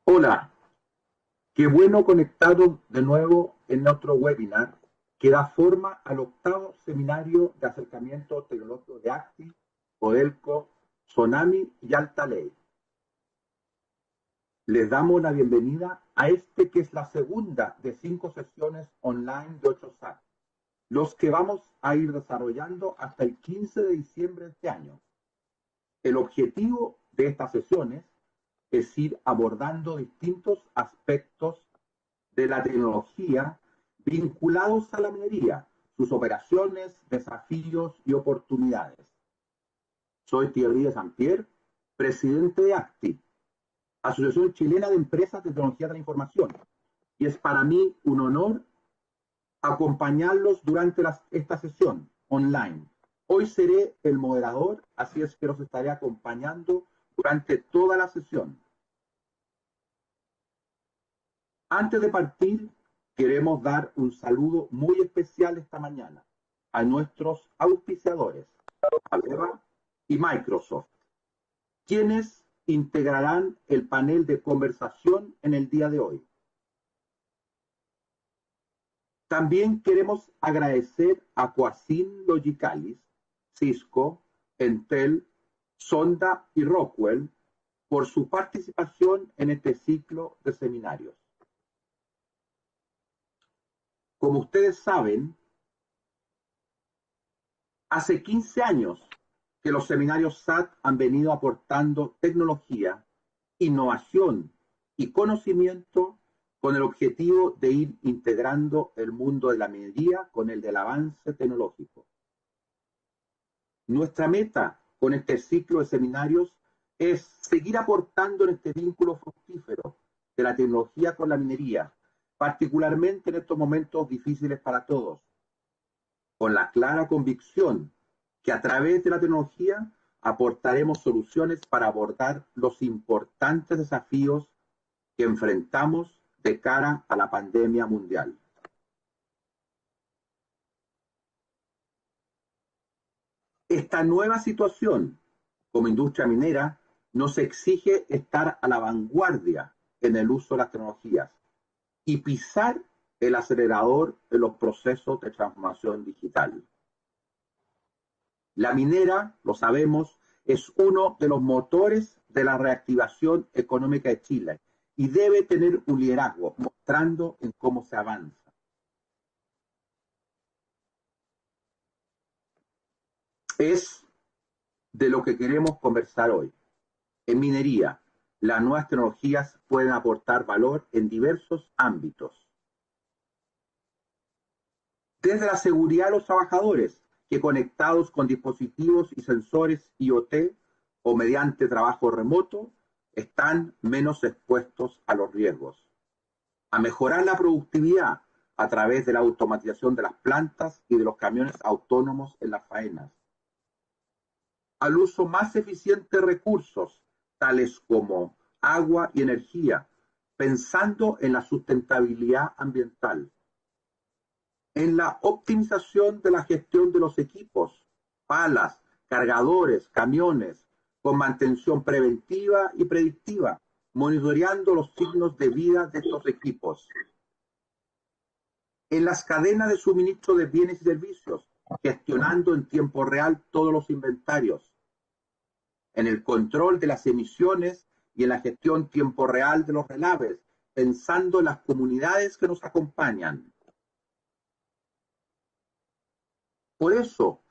Hola, qué bueno conectados de nuevo en otro webinar que da forma al octavo seminario de acercamiento tecnológico de ACTI, Codelco, Sonami y Altaley. Les damos la bienvenida a este que es la segunda de 5 sesiones online de 8 SAT, los que vamos a ir desarrollando hasta el 15 de diciembre de este año. El objetivo de estas sesiones es ir abordando distintos aspectos de la tecnología vinculados a la minería, sus operaciones, desafíos y oportunidades. Soy Thierry de Saint-Pierre, presidente de ACTI, Asociación Chilena de Empresas de Tecnología de la Información, y es para mí un honor acompañarlos durante esta sesión online. Hoy seré el moderador, así es que los estaré acompañando durante toda la sesión. Antes de partir, queremos dar un saludo muy especial esta mañana a nuestros auspiciadores, Aleva y Microsoft, quienes integrarán el panel de conversación en el día de hoy. También queremos agradecer a Coacin Logicalis, Cisco, Entel, Sonda y Rockwell por su participación en este ciclo de seminarios. Como ustedes saben, hace 15 años que los seminarios SAT han venido aportando tecnología, innovación y conocimiento con el objetivo de ir integrando el mundo de la minería con el del avance tecnológico. Nuestra meta con este ciclo de seminarios es seguir aportando en este vínculo fructífero de la tecnología con la minería, particularmente en estos momentos difíciles para todos, con la clara convicción que a través de la tecnología aportaremos soluciones para abordar los importantes desafíos que enfrentamos de cara a la pandemia mundial. Esta nueva situación como industria minera nos exige estar a la vanguardia en el uso de las tecnologías y pisar el acelerador de los procesos de transformación digital. La minera, lo sabemos, es uno de los motores de la reactivación económica de Chile y debe tener un liderazgo mostrando en cómo se avanza. Es de lo que queremos conversar hoy. En minería, las nuevas tecnologías pueden aportar valor en diversos ámbitos. Desde la seguridad de los trabajadores, que conectados con dispositivos y sensores IoT o mediante trabajo remoto, están menos expuestos a los riesgos. A mejorar la productividad a través de la automatización de las plantas y de los camiones autónomos en las faenas. Al uso más eficiente de recursos, tales como agua y energía, pensando en la sustentabilidad ambiental. En la optimización de la gestión de los equipos, palas, cargadores, camiones, con mantención preventiva y predictiva, monitoreando los signos de vida de estos equipos. En las cadenas de suministro de bienes y servicios, gestionando en tiempo real todos los inventarios. En el control de las emisiones y en la gestión tiempo real de los relaves, pensando en las comunidades que nos acompañan. Por eso,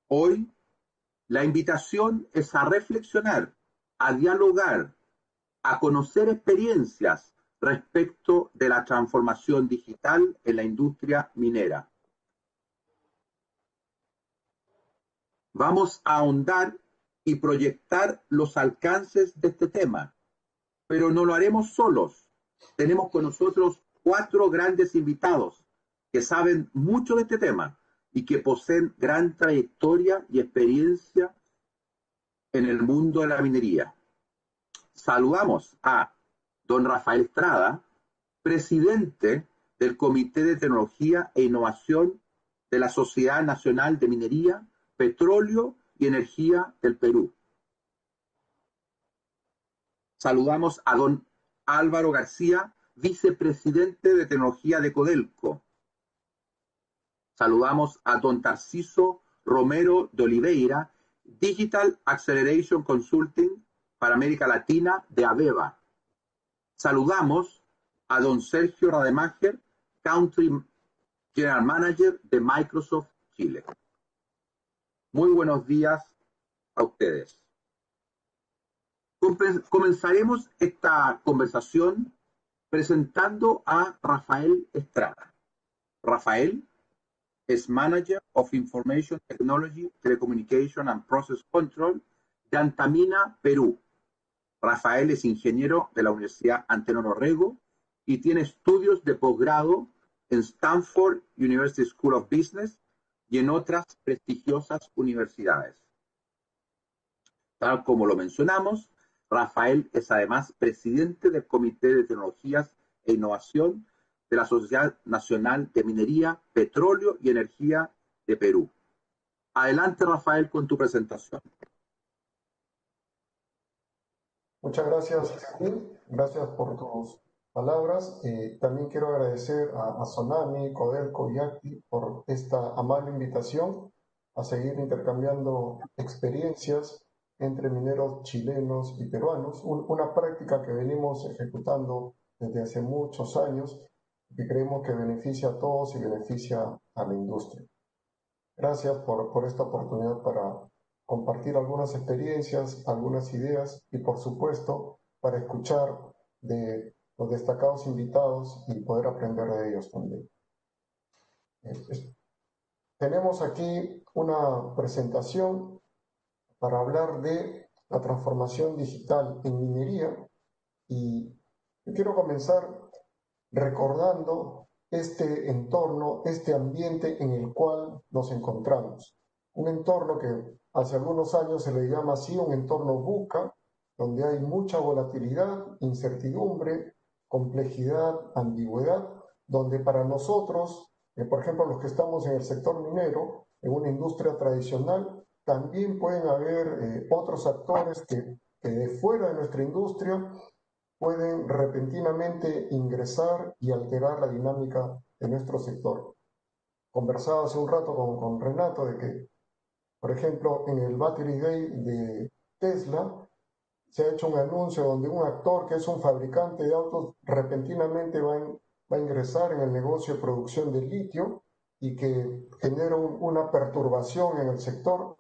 hoy, la invitación es a reflexionar, a dialogar, a conocer experiencias respecto de la transformación digital en la industria minera. Vamos a ahondar y proyectar los alcances de este tema, pero no lo haremos solos. Tenemos con nosotros 4 grandes invitados que saben mucho de este tema y que poseen gran trayectoria y experiencia en el mundo de la minería. Saludamos a don Rafael Estrada, presidente del Comité de Tecnología e Innovación de la Sociedad Nacional de Minería, Petróleo y Energía del Perú. Saludamos a don Álvaro García, vicepresidente de tecnología de Codelco. Saludamos a don Tarciso Romero de Oliveira, Digital Acceleration Consulting para América Latina de AVEVA. Saludamos a don Sergio Rademacher, Country General Manager de Microsoft Chile. Muy buenos días a ustedes. Comenzaremos esta conversación presentando a Rafael Estrada. Rafael es Manager of Information Technology, Telecommunication and Process Control de Antamina, Perú. Rafael es ingeniero de la Universidad Antenor Orrego y tiene estudios de posgrado en Stanford University School of Business y en otras prestigiosas universidades. Tal como lo mencionamos, Rafael es además presidente del Comité de Tecnologías e Innovación de la Sociedad Nacional de Minería, Petróleo y Energía de Perú. Adelante, Rafael, con tu presentación. Muchas gracias, Joaquín. Gracias por tus palabras. También quiero agradecer a Sonami, Codelco y ACTI por esta amable invitación a seguir intercambiando experiencias entre mineros chilenos y peruanos, una práctica que venimos ejecutando desde hace muchos años y que creemos que beneficia a todos y beneficia a la industria. Gracias por esta oportunidad para compartir algunas experiencias, algunas ideas y, por supuesto, para escuchar de los destacados invitados y poder aprender de ellos también. Tenemos aquí una presentación para hablar de la transformación digital en minería y yo quiero comenzar recordando este entorno, este ambiente en el cual nos encontramos. Un entorno que hace algunos años se le llama así un entorno VUCA, donde hay mucha volatilidad, incertidumbre, complejidad, ambigüedad, donde para nosotros, por ejemplo, los que estamos en el sector minero, en una industria tradicional, también pueden haber otros actores que de fuera de nuestra industria pueden repentinamente ingresar y alterar la dinámica de nuestro sector. Conversaba hace un rato con Renato de que, por ejemplo, en el Battery Day de Tesla se ha hecho un anuncio donde un actor que es un fabricante de autos repentinamente va a ingresar en el negocio de producción de litio y que genera una perturbación en el sector.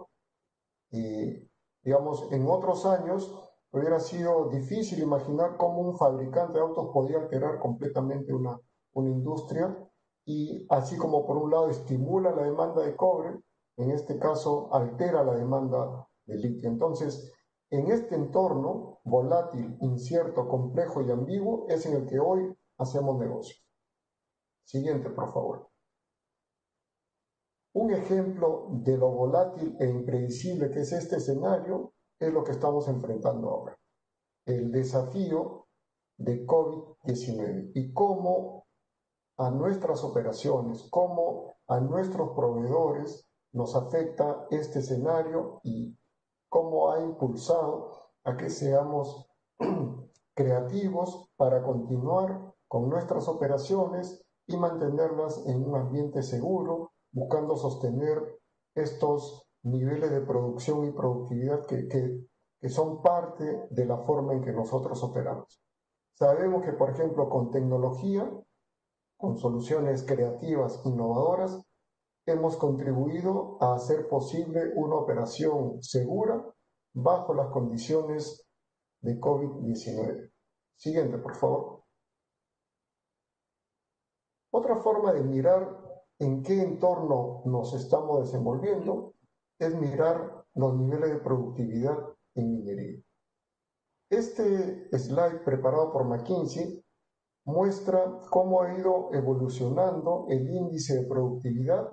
Y, digamos, en otros años hubiera sido difícil imaginar cómo un fabricante de autos podía alterar completamente una industria y así como por un lado estimula la demanda de cobre, en este caso altera la demanda de litio. Entonces, en este entorno volátil, incierto, complejo y ambiguo es en el que hoy hacemos negocios. Siguiente, por favor. Un ejemplo de lo volátil e impredecible que es este escenario es lo que estamos enfrentando ahora. El desafío de COVID-19 y cómo a nuestras operaciones, cómo a nuestros proveedores nos afecta este escenario y cómo ha impulsado a que seamos creativos para continuar con nuestras operaciones y mantenerlas en un ambiente seguro, buscando sostener estos niveles de producción y productividad que son parte de la forma en que nosotros operamos. Sabemos que, por ejemplo, con tecnología, con soluciones creativas, innovadoras, hemos contribuido a hacer posible una operación segura bajo las condiciones de COVID-19. Siguiente, por favor. Otra forma de mirar en qué entorno nos estamos desenvolviendo es mirar los niveles de productividad en minería. Este slide preparado por McKinsey muestra cómo ha ido evolucionando el índice de productividad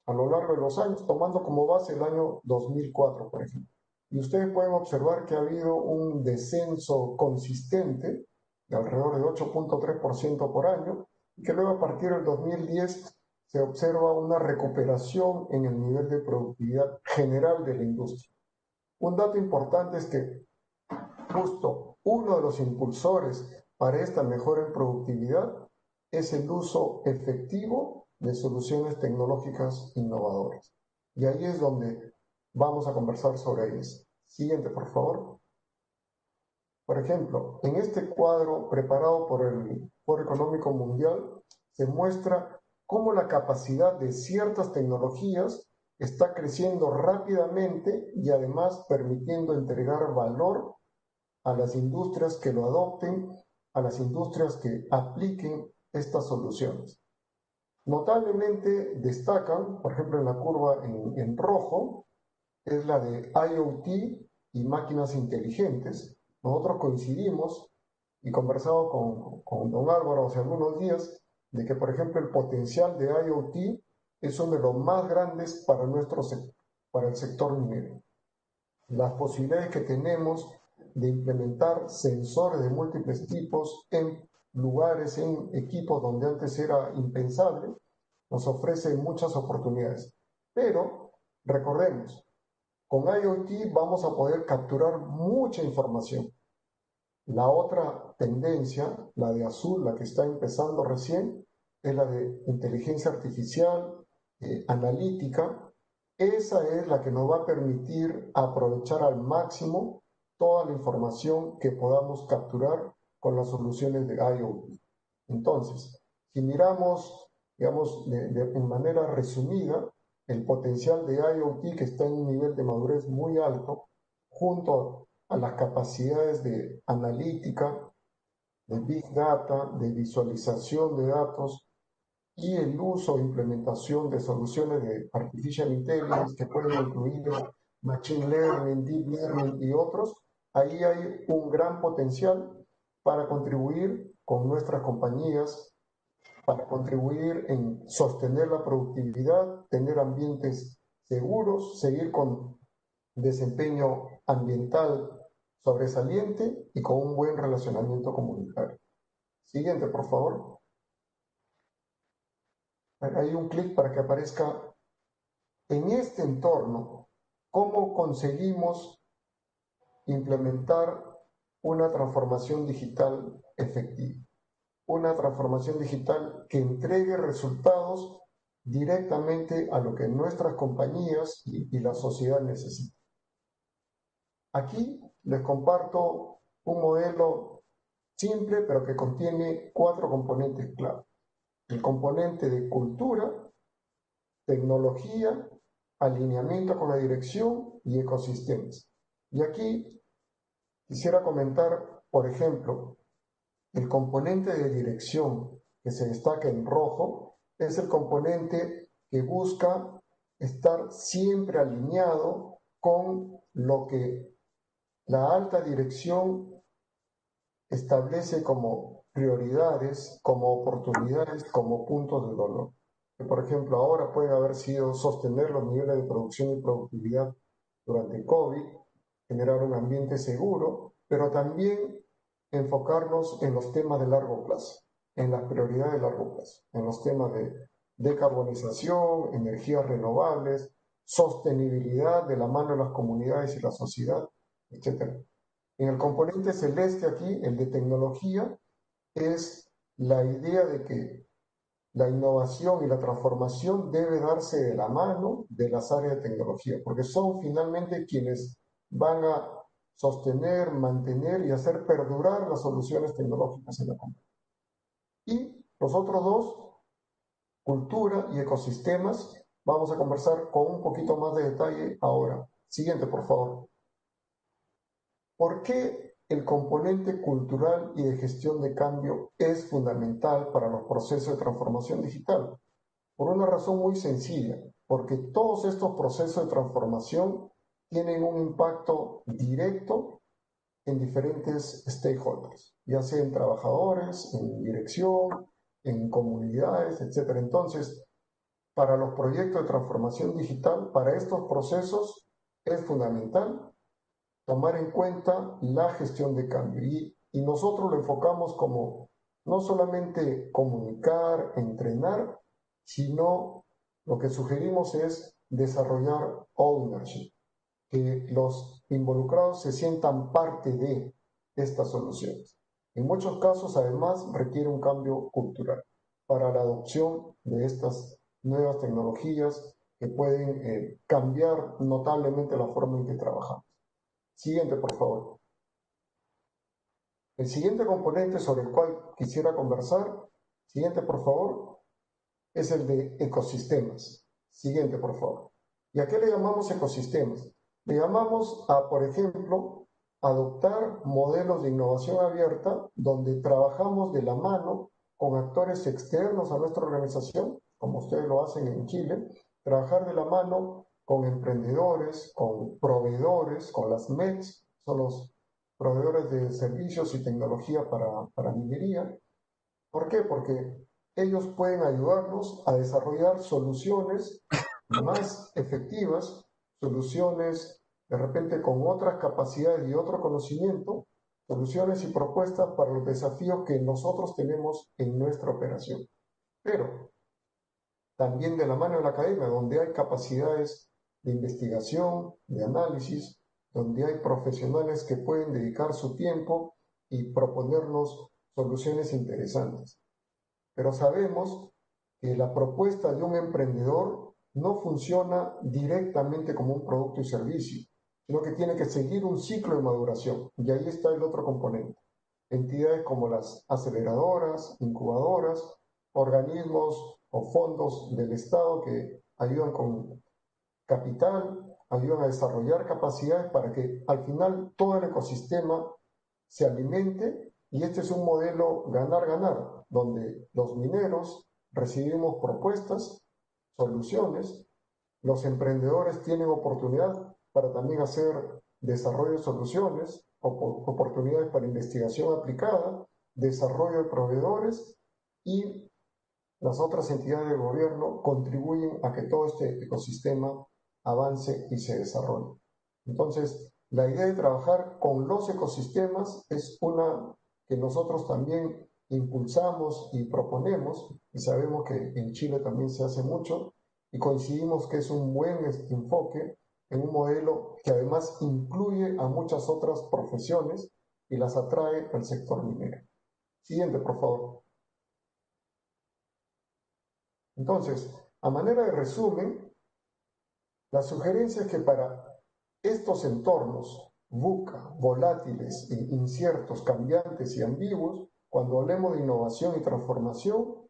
a lo largo de los años, tomando como base el año 2004, por ejemplo. Y ustedes pueden observar que ha habido un descenso consistente de alrededor de 8.3% por año, y que luego a partir del 2010 se observa una recuperación en el nivel de productividad general de la industria. Un dato importante es que justo uno de los impulsores para esta mejora en productividad es el uso efectivo de soluciones tecnológicas innovadoras. Y ahí es donde vamos a conversar sobre ellas. Siguiente, por favor. Por ejemplo, en este cuadro preparado por el Foro Económico Mundial se muestra cómo la capacidad de ciertas tecnologías está creciendo rápidamente y además permitiendo entregar valor a las industrias que lo adopten, a las industrias que apliquen estas soluciones. Notablemente destacan, por ejemplo, en la curva en rojo, es la de IoT y máquinas inteligentes. Nosotros coincidimos y conversamos con don Álvaro hace algunos días de que, por ejemplo, el potencial de IoT es uno de los más grandes para el sector minero. Las posibilidades que tenemos de implementar sensores de múltiples tipos en lugares, en equipos donde antes era impensable, nos ofrece muchas oportunidades. Pero recordemos, con IoT vamos a poder capturar mucha información. La otra tendencia, la de azul, la que está empezando recién, es la de inteligencia artificial, analítica. Esa es la que nos va a permitir aprovechar al máximo toda la información que podamos capturar con las soluciones de IoT. Entonces, si miramos, digamos, en manera resumida, el potencial de IoT que está en un nivel de madurez muy alto, junto a las capacidades de analítica, de Big Data, de visualización de datos y el uso e implementación de soluciones de Artificial Intelligence que pueden incluir Machine Learning, Deep Learning y otros, ahí hay un gran potencial para contribuir con nuestras compañías, para contribuir en sostener la productividad, tener ambientes seguros, seguir con desempeño ambiental sobresaliente y con un buen relacionamiento comunitario. Siguiente, por favor. Hay un clic para que aparezca en este entorno cómo conseguimos implementar una transformación digital efectiva. Una transformación digital que entregue resultados directamente a lo que nuestras compañías y la sociedad necesitan. Aquí les comparto un modelo simple, pero que contiene 4 componentes clave. El componente de cultura, tecnología, alineamiento con la dirección y ecosistemas. Y aquí quisiera comentar, por ejemplo, el componente de dirección que se destaca en rojo es el componente que busca estar siempre alineado con lo que la alta dirección establece como prioridades, como oportunidades, como puntos de dolor. Que, por ejemplo, ahora puede haber sido sostener los niveles de producción y productividad durante el COVID, generar un ambiente seguro, pero también enfocarnos en los temas de largo plazo, en las prioridades de largo plazo, en los temas de decarbonización, energías renovables, sostenibilidad de la mano de las comunidades y la sociedad, etc. En el componente celeste aquí, el de tecnología, es la idea de que la innovación y la transformación debe darse de la mano de las áreas de tecnología, porque son finalmente quienes van a sostener, mantener y hacer perdurar las soluciones tecnológicas en la compañía. Y los otros dos, cultura y ecosistemas, vamos a conversar con un poquito más de detalle ahora. Siguiente, por favor. ¿Por qué el componente cultural y de gestión de cambio es fundamental para los procesos de transformación digital? Por una razón muy sencilla, porque todos estos procesos de transformación tienen un impacto directo en diferentes stakeholders, ya sea en trabajadores, en dirección, en comunidades, etc. Entonces, para los proyectos de transformación digital, para estos procesos, es fundamental tomar en cuenta la gestión de cambio. Y nosotros lo enfocamos como no solamente comunicar, entrenar, sino lo que sugerimos es desarrollar ownership, que los involucrados se sientan parte de estas soluciones. En muchos casos, además, requiere un cambio cultural para la adopción de estas nuevas tecnologías que pueden cambiar notablemente la forma en que trabajamos. Siguiente, por favor. El siguiente componente sobre el cual quisiera conversar, siguiente, por favor, es el de ecosistemas. Siguiente, por favor. ¿Y a qué le llamamos ecosistemas? Le llamamos a, por ejemplo, adoptar modelos de innovación abierta donde trabajamos de la mano con actores externos a nuestra organización, como ustedes lo hacen en Chile, trabajar de la mano con emprendedores, con proveedores, con las MECs, son los proveedores de servicios y tecnología para minería. ¿Por qué? Porque ellos pueden ayudarnos a desarrollar soluciones más efectivas, soluciones de repente con otras capacidades y otro conocimiento, soluciones y propuestas para los desafíos que nosotros tenemos en nuestra operación. Pero también de la mano de la academia, donde hay capacidades de investigación, de análisis, donde hay profesionales que pueden dedicar su tiempo y proponernos soluciones interesantes. Pero sabemos que la propuesta de un emprendedor no funciona directamente como un producto y servicio, sino que tiene que seguir un ciclo de maduración. Y ahí está el otro componente. Entidades como las aceleradoras, incubadoras, organismos o fondos del Estado que ayudan con capital, ayudan a desarrollar capacidades para que al final todo el ecosistema se alimente, y este es un modelo ganar-ganar, donde los mineros recibimos propuestas, soluciones, los emprendedores tienen oportunidad para también hacer desarrollo de soluciones, oportunidades para investigación aplicada, desarrollo de proveedores, y las otras entidades del gobierno contribuyen a que todo este ecosistema avance y se desarrolle. Entonces, la idea de trabajar con los ecosistemas es una que nosotros también impulsamos y proponemos, y sabemos que en Chile también se hace mucho, y coincidimos que es un buen enfoque en un modelo que además incluye a muchas otras profesiones y las atrae al sector minero. Siguiente, por favor. Entonces, a manera de resumen, la sugerencia es que para estos entornos VUCA, volátiles, inciertos, cambiantes y ambiguos, cuando hablemos de innovación y transformación,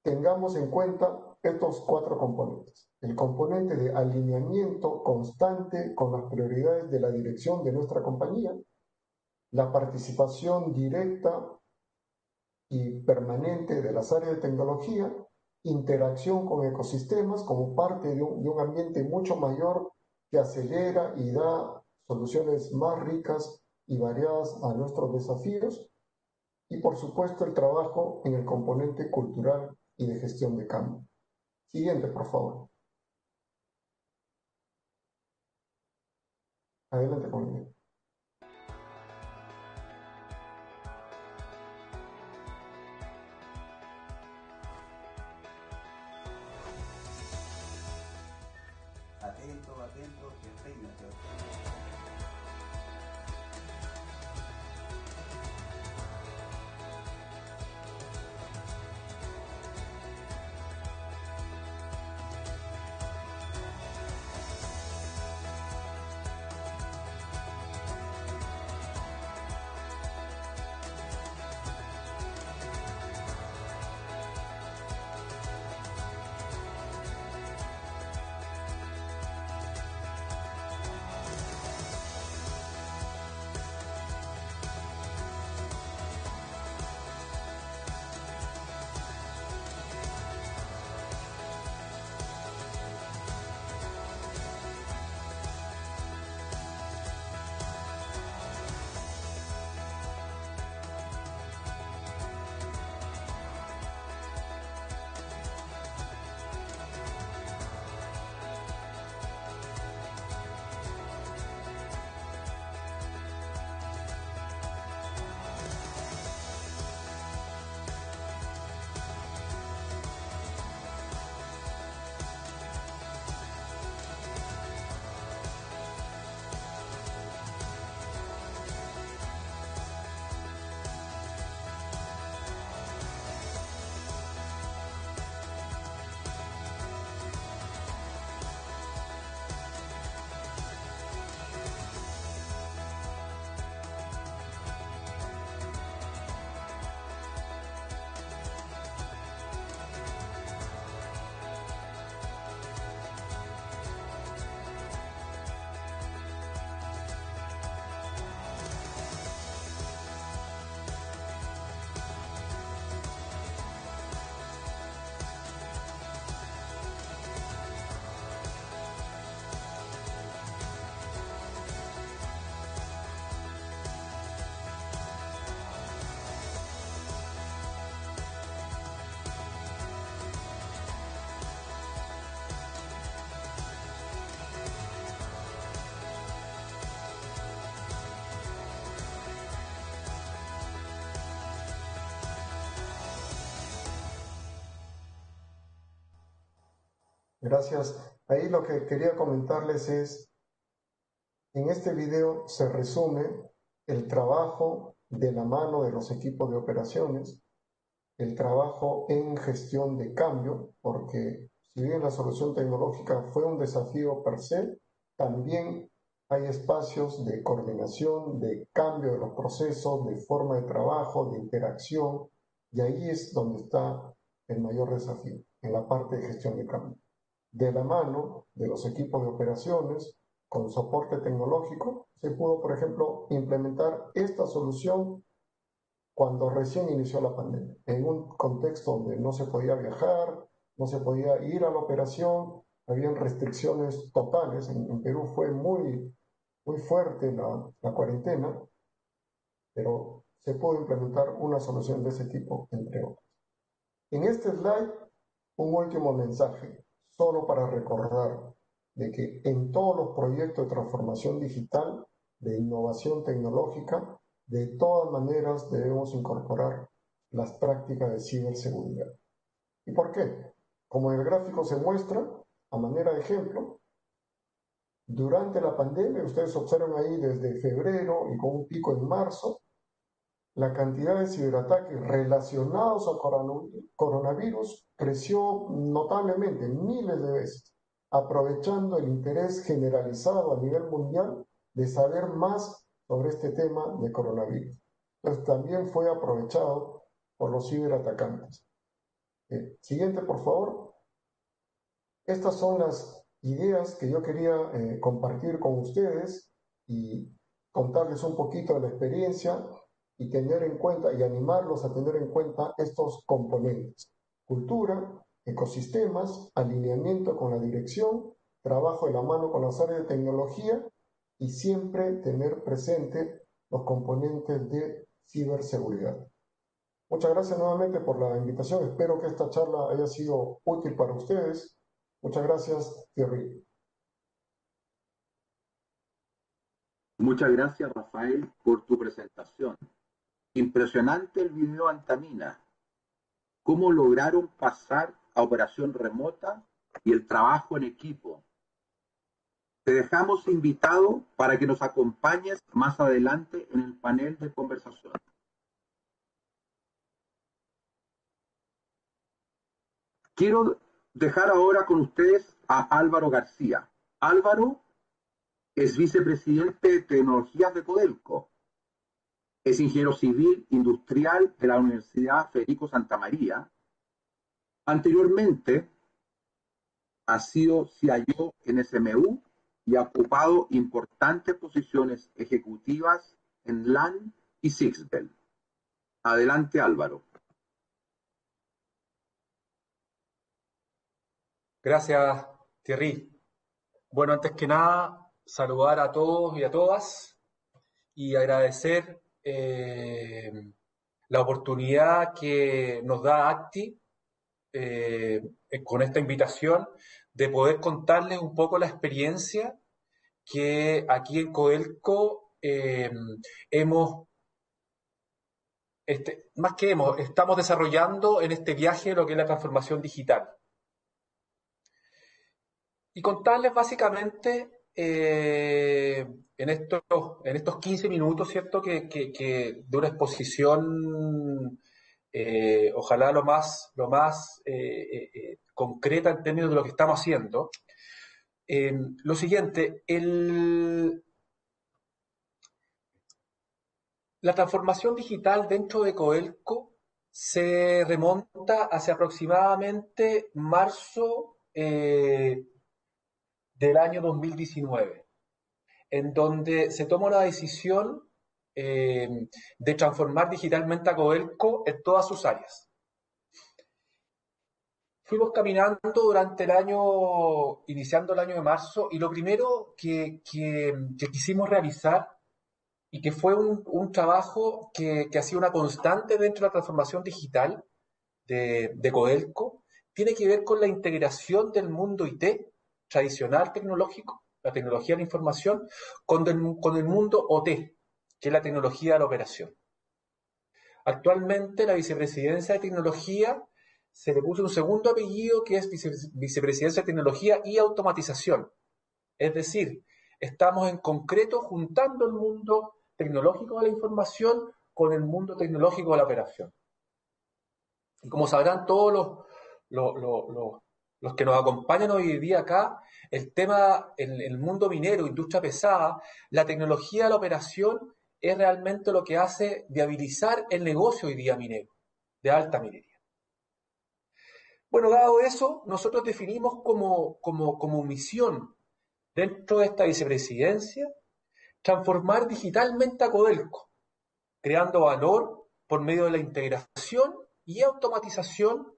tengamos en cuenta estos 4 componentes. El componente de alineamiento constante con las prioridades de la dirección de nuestra compañía, la participación directa y permanente de las áreas de tecnología, interacción con ecosistemas como parte de un ambiente mucho mayor que acelera y da soluciones más ricas y variadas a nuestros desafíos, y por supuesto el trabajo en el componente cultural y de gestión de cambio. Siguiente, por favor. Adelante conmigo. Atento, atento, que peínate. Gracias. Ahí lo que quería comentarles es, en este video se resume el trabajo de la mano de los equipos de operaciones, el trabajo en gestión de cambio, porque si bien la solución tecnológica fue un desafío per se, también hay espacios de coordinación, de cambio de los procesos, de forma de trabajo, de interacción, y ahí es donde está el mayor desafío, en la parte de gestión de cambio. De la mano de los equipos de operaciones, con soporte tecnológico, se pudo, por ejemplo, implementar esta solución cuando recién inició la pandemia, en un contexto donde no se podía viajar, no se podía ir a la operación, habían restricciones totales. En Perú fue muy fuerte la cuarentena, pero se pudo implementar una solución de ese tipo, entre otras. En este slide, un último mensaje, solo para recordar de que en todos los proyectos de transformación digital, de innovación tecnológica, de todas maneras debemos incorporar las prácticas de ciberseguridad. ¿Y por qué? Como en el gráfico se muestra, a manera de ejemplo, durante la pandemia, ustedes observan ahí desde febrero y con un pico en marzo, la cantidad de ciberataques relacionados al coronavirus creció notablemente, miles de veces, aprovechando el interés generalizado a nivel mundial de saber más sobre este tema de coronavirus. Entonces también fue aprovechado por los ciberatacantes. Siguiente, por favor. Estas son las ideas que yo quería compartir con ustedes y contarles un poquito de la experiencia y tener en cuenta y animarlos a tener en cuenta estos componentes: cultura, ecosistemas, alineamiento con la dirección, trabajo de la mano con las áreas de tecnología y siempre tener presente los componentes de ciberseguridad. Muchas gracias nuevamente por la invitación. Espero que esta charla haya sido útil para ustedes. Muchas gracias, Thierry. Muchas gracias, Rafael, por tu presentación. Impresionante el video Antamina. Cómo lograron pasar a operación remota y el trabajo en equipo. Te dejamos invitado para que nos acompañes más adelante en el panel de conversación. Quiero dejar ahora con ustedes a Álvaro García. Álvaro es vicepresidente de tecnologías de Codelco. Es ingeniero civil industrial de la Universidad Federico Santa María. Anteriormente ha sido CIO en SMU y ha ocupado importantes posiciones ejecutivas en LAN y Sixbel. Adelante, Álvaro. Gracias, Thierry. Bueno, antes que nada, saludar a todos y a todas y agradecer la oportunidad que nos da ACTI con esta invitación de poder contarles un poco la experiencia que aquí en Codelco estamos desarrollando en este viaje lo que es la transformación digital. Y contarles básicamente en estos 15 minutos, ¿cierto? Que de una exposición, ojalá lo más concreta en términos de lo que estamos haciendo. Lo siguiente, la transformación digital dentro de Codelco se remonta hacia aproximadamente marzo del año 2019, en donde se toma la decisión de transformar digitalmente a Codelco en todas sus áreas. Fuimos caminando durante el año, iniciando el año de marzo, y lo primero que quisimos realizar, y que fue un trabajo que ha sido una constante dentro de la transformación digital de Codelco, tiene que ver con la integración del mundo IT tradicional tecnológico, la tecnología de la información, con el mundo OT, que es la tecnología de la operación. Actualmente la Vicepresidencia de Tecnología se le puso un segundo apellido que es Vicepresidencia de Tecnología y Automatización. Es decir, estamos en concreto juntando el mundo tecnológico de la información con el mundo tecnológico de la operación. Y como sabrán todos los que nos acompañan hoy día acá, el tema en el mundo minero, industria pesada, la tecnología de la operación es realmente lo que hace viabilizar el negocio hoy día minero, de alta minería. Bueno, dado eso, nosotros definimos como misión dentro de esta vicepresidencia transformar digitalmente a Codelco, creando valor por medio de la integración y automatización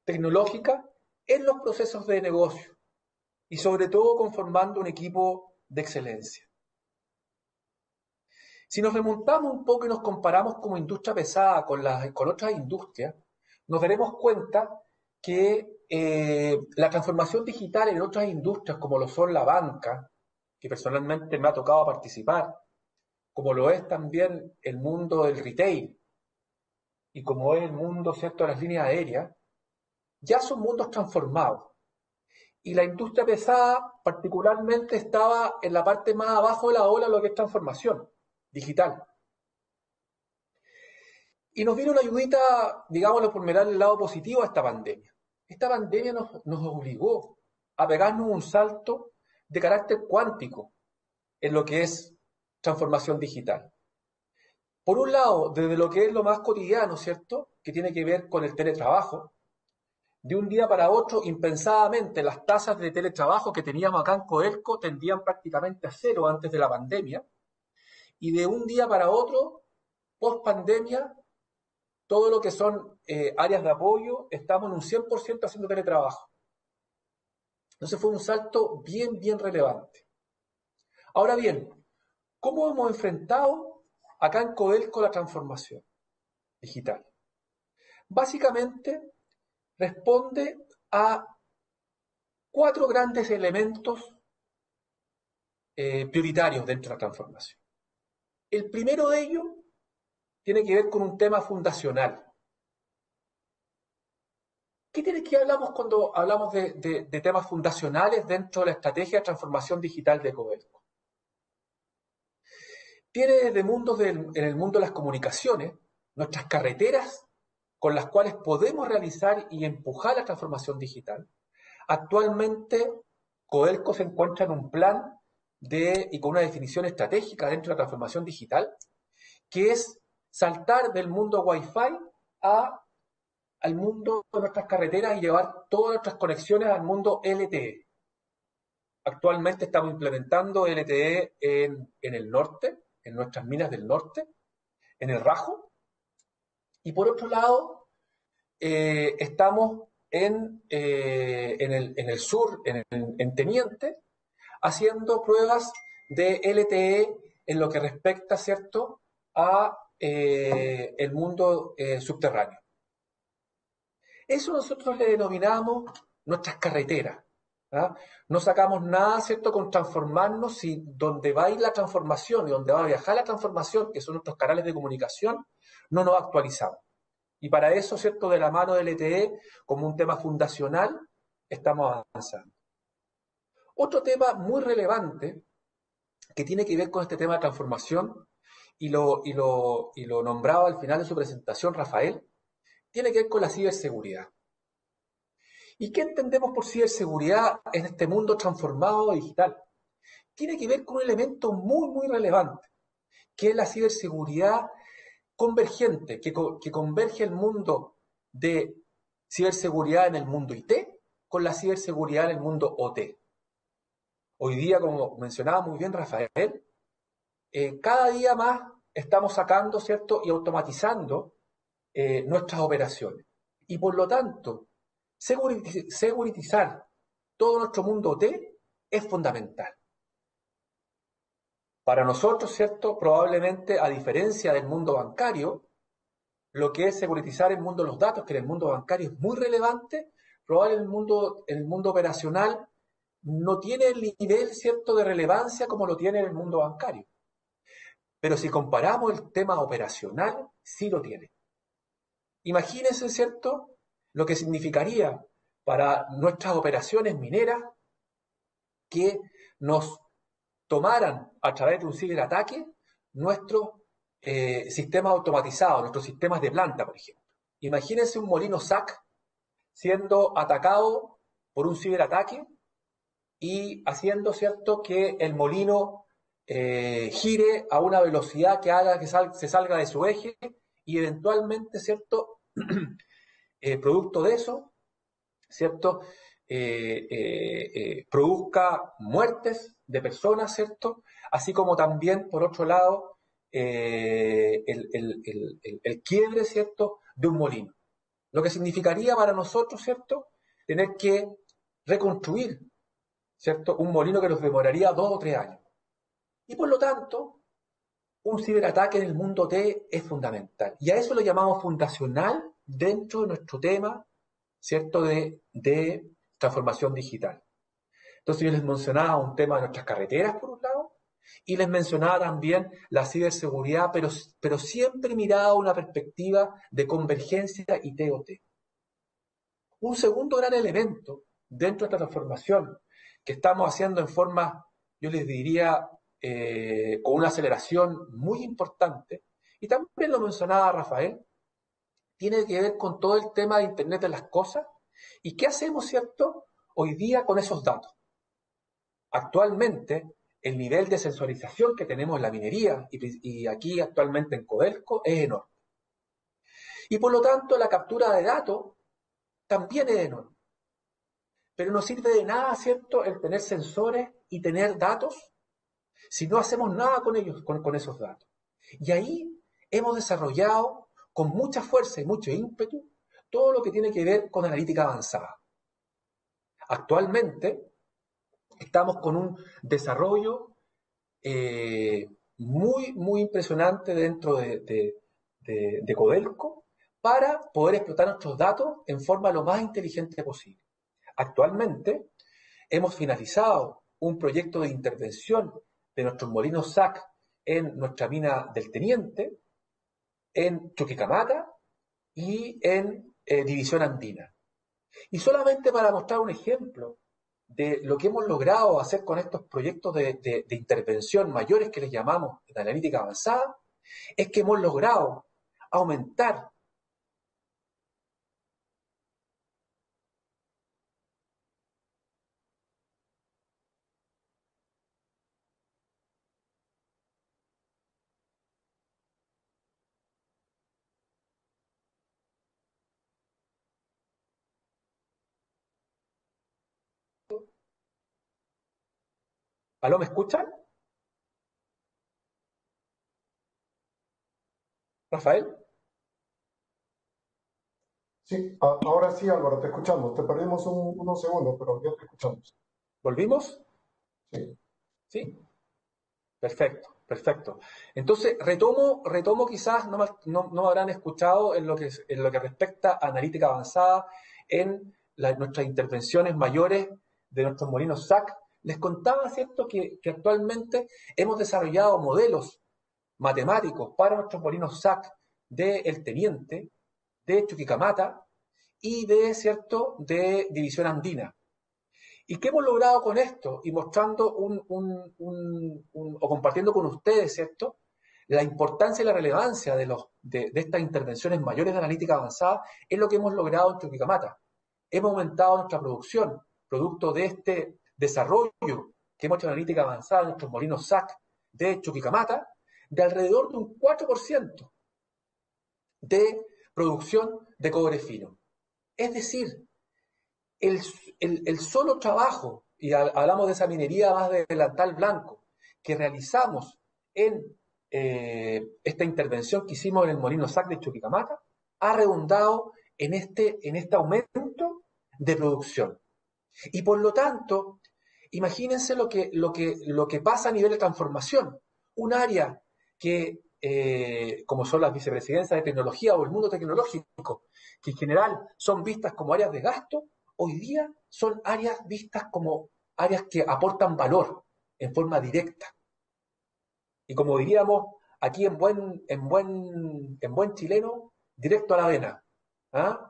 tecnológica en los procesos de negocio y sobre todo conformando un equipo de excelencia. Si nos remontamos un poco y nos comparamos como industria pesada con otras industrias, nos daremos cuenta que la transformación digital en otras industrias como lo son la banca, que personalmente me ha tocado participar, como lo es también el mundo del retail y como es el mundo, ¿cierto?, de las líneas aéreas, ya son mundos transformados. Y la industria pesada particularmente estaba en la parte más abajo de la ola, lo que es transformación digital. Y nos vino una ayudita, digámoslo por mirar el lado positivo a esta pandemia. Esta pandemia nos obligó a pegarnos un salto de carácter cuántico en lo que es transformación digital. Por un lado, desde lo que es lo más cotidiano, ¿cierto?, que tiene que ver con el teletrabajo. De un día para otro, impensadamente, las tasas de teletrabajo que teníamos acá en Codelco tendían prácticamente a cero antes de la pandemia. Y de un día para otro, post pandemia, todo lo que son áreas de apoyo, estamos en un 100% haciendo teletrabajo. Entonces fue un salto bien, bien relevante. Ahora bien, ¿cómo hemos enfrentado acá en Codelco la transformación digital? Básicamente responde a 4 grandes elementos prioritarios dentro de la transformación. El primero de ellos tiene que ver con un tema fundacional. ¿Qué hablamos cuando hablamos de temas fundacionales dentro de la estrategia de transformación digital de Codelco? Tiene desde en el mundo de las comunicaciones, nuestras carreteras con las cuales podemos realizar y empujar la transformación digital. Actualmente, Codelco se encuentra en un plan y con una definición estratégica dentro de la transformación digital, que es saltar del mundo Wi-Fi al mundo de nuestras carreteras y llevar todas nuestras conexiones al mundo LTE. Actualmente estamos implementando LTE en el norte, en nuestras minas del norte, en el Rajo, y por otro lado, estamos en el sur, en Teniente, haciendo pruebas de LTE en lo que respecta, ¿cierto?, a el mundo subterráneo. Eso nosotros le denominamos nuestras carreteras. ¿Ah? No sacamos nada, ¿cierto?, con transformarnos si donde va a ir la transformación y donde va a viajar la transformación, que son nuestros canales de comunicación, no nos actualizamos. Y para eso, ¿cierto?, de la mano del LTE, como un tema fundacional, estamos avanzando. Otro tema muy relevante que tiene que ver con este tema de transformación, y lo nombraba al final de su presentación Rafael, tiene que ver con la ciberseguridad. ¿Y qué entendemos por ciberseguridad en este mundo transformado digital? Tiene que ver con un elemento muy, muy relevante, que es la ciberseguridad convergente, que converge el mundo de ciberseguridad en el mundo IT con la ciberseguridad en el mundo OT. Hoy día, como mencionaba muy bien Rafael, cada día más estamos sacando, ¿cierto?, y automatizando nuestras operaciones. Y por lo tanto, securitizar todo nuestro mundo OT es fundamental. Para nosotros, ¿cierto?, probablemente, a diferencia del mundo bancario, lo que es securitizar el mundo de los datos, que en el mundo bancario es muy relevante, probablemente en el mundo operacional no tiene el nivel, ¿cierto?, de relevancia como lo tiene en el mundo bancario. Pero si comparamos el tema operacional, sí lo tiene. Imagínense, ¿cierto?, lo que significaría para nuestras operaciones mineras que nos tomaran a través de un ciberataque nuestros sistemas automatizados, nuestros sistemas de planta, por ejemplo. Imagínense un molino SAC siendo atacado por un ciberataque y haciendo, ¿cierto?, que el molino gire a una velocidad que haga que se salga de su eje y eventualmente, ¿cierto?, producto de eso, ¿cierto?, produzca muertes de personas, ¿cierto?, así como también, por otro lado, el quiebre, ¿cierto?, de un molino. Lo que significaría para nosotros, ¿cierto?, tener que reconstruir, ¿cierto?, un molino que nos demoraría 2 o 3 años. Y por lo tanto, un ciberataque en el mundo T es fundamental. Y a eso lo llamamos fundacional dentro de nuestro tema, ¿cierto?, de transformación digital. Entonces yo les mencionaba un tema de nuestras carreteras, por un lado, y les mencionaba también la ciberseguridad, pero siempre mirada a una perspectiva de convergencia y TOT. Un segundo gran elemento dentro de esta transformación que estamos haciendo en forma, yo les diría, con una aceleración muy importante, y también lo mencionaba Rafael, tiene que ver con todo el tema de Internet de las cosas y qué hacemos, ¿cierto?, hoy día con esos datos. Actualmente, el nivel de sensorización que tenemos en la minería y aquí actualmente en Codelco es enorme. Y por lo tanto, la captura de datos también es enorme. Pero no sirve de nada, ¿cierto?, el tener sensores y tener datos si no hacemos nada con ellos, con esos datos. Y ahí hemos desarrollado con mucha fuerza y mucho ímpetu todo lo que tiene que ver con analítica avanzada. Actualmente estamos con un desarrollo muy impresionante dentro de Codelco para poder explotar nuestros datos en forma lo más inteligente posible. Actualmente hemos finalizado un proyecto de intervención de nuestros molinos SAC en nuestra mina del Teniente, en Chuquicamata y en División Andina. Y solamente para mostrar un ejemplo de lo que hemos logrado hacer con estos proyectos de intervención mayores que les llamamos de analítica avanzada, es que hemos logrado aumentar ¿Aló, me escuchan? ¿Rafael? Sí, ahora sí, Álvaro, te escuchamos. Te perdimos unos segundos, pero ya te escuchamos. ¿Volvimos? Sí. Sí. Perfecto. Entonces, retomo quizás, no me habrán escuchado en lo que respecta a analítica avanzada en nuestras intervenciones mayores de nuestros molinos SAC. Les contaba, ¿cierto?, que actualmente hemos desarrollado modelos matemáticos para nuestros molinos SAC de El Teniente, de Chuquicamata y de División Andina. ¿Y qué hemos logrado con esto? Y mostrando o compartiendo con ustedes, ¿cierto?, la importancia y la relevancia de estas intervenciones mayores de analítica avanzada es lo que hemos logrado en Chuquicamata. Hemos aumentado nuestra producción, producto de este desarrollo que hemos hecho en analítica avanzada en nuestros molinos SAC de Chuquicamata, de alrededor de un 4% de producción de cobre fino. Es decir, el solo trabajo, y hablamos de esa minería más de delantal blanco, que realizamos en esta intervención que hicimos en el molino SAC de Chuquicamata, ha redundado en este aumento de producción. Y por lo tanto, imagínense lo que pasa a nivel de transformación. Un área que, como son las vicepresidencias de tecnología o el mundo tecnológico, que en general son vistas como áreas de gasto, hoy día son áreas vistas como áreas que aportan valor en forma directa. Y como diríamos aquí en buen chileno, directo a la vena. ¿Ah?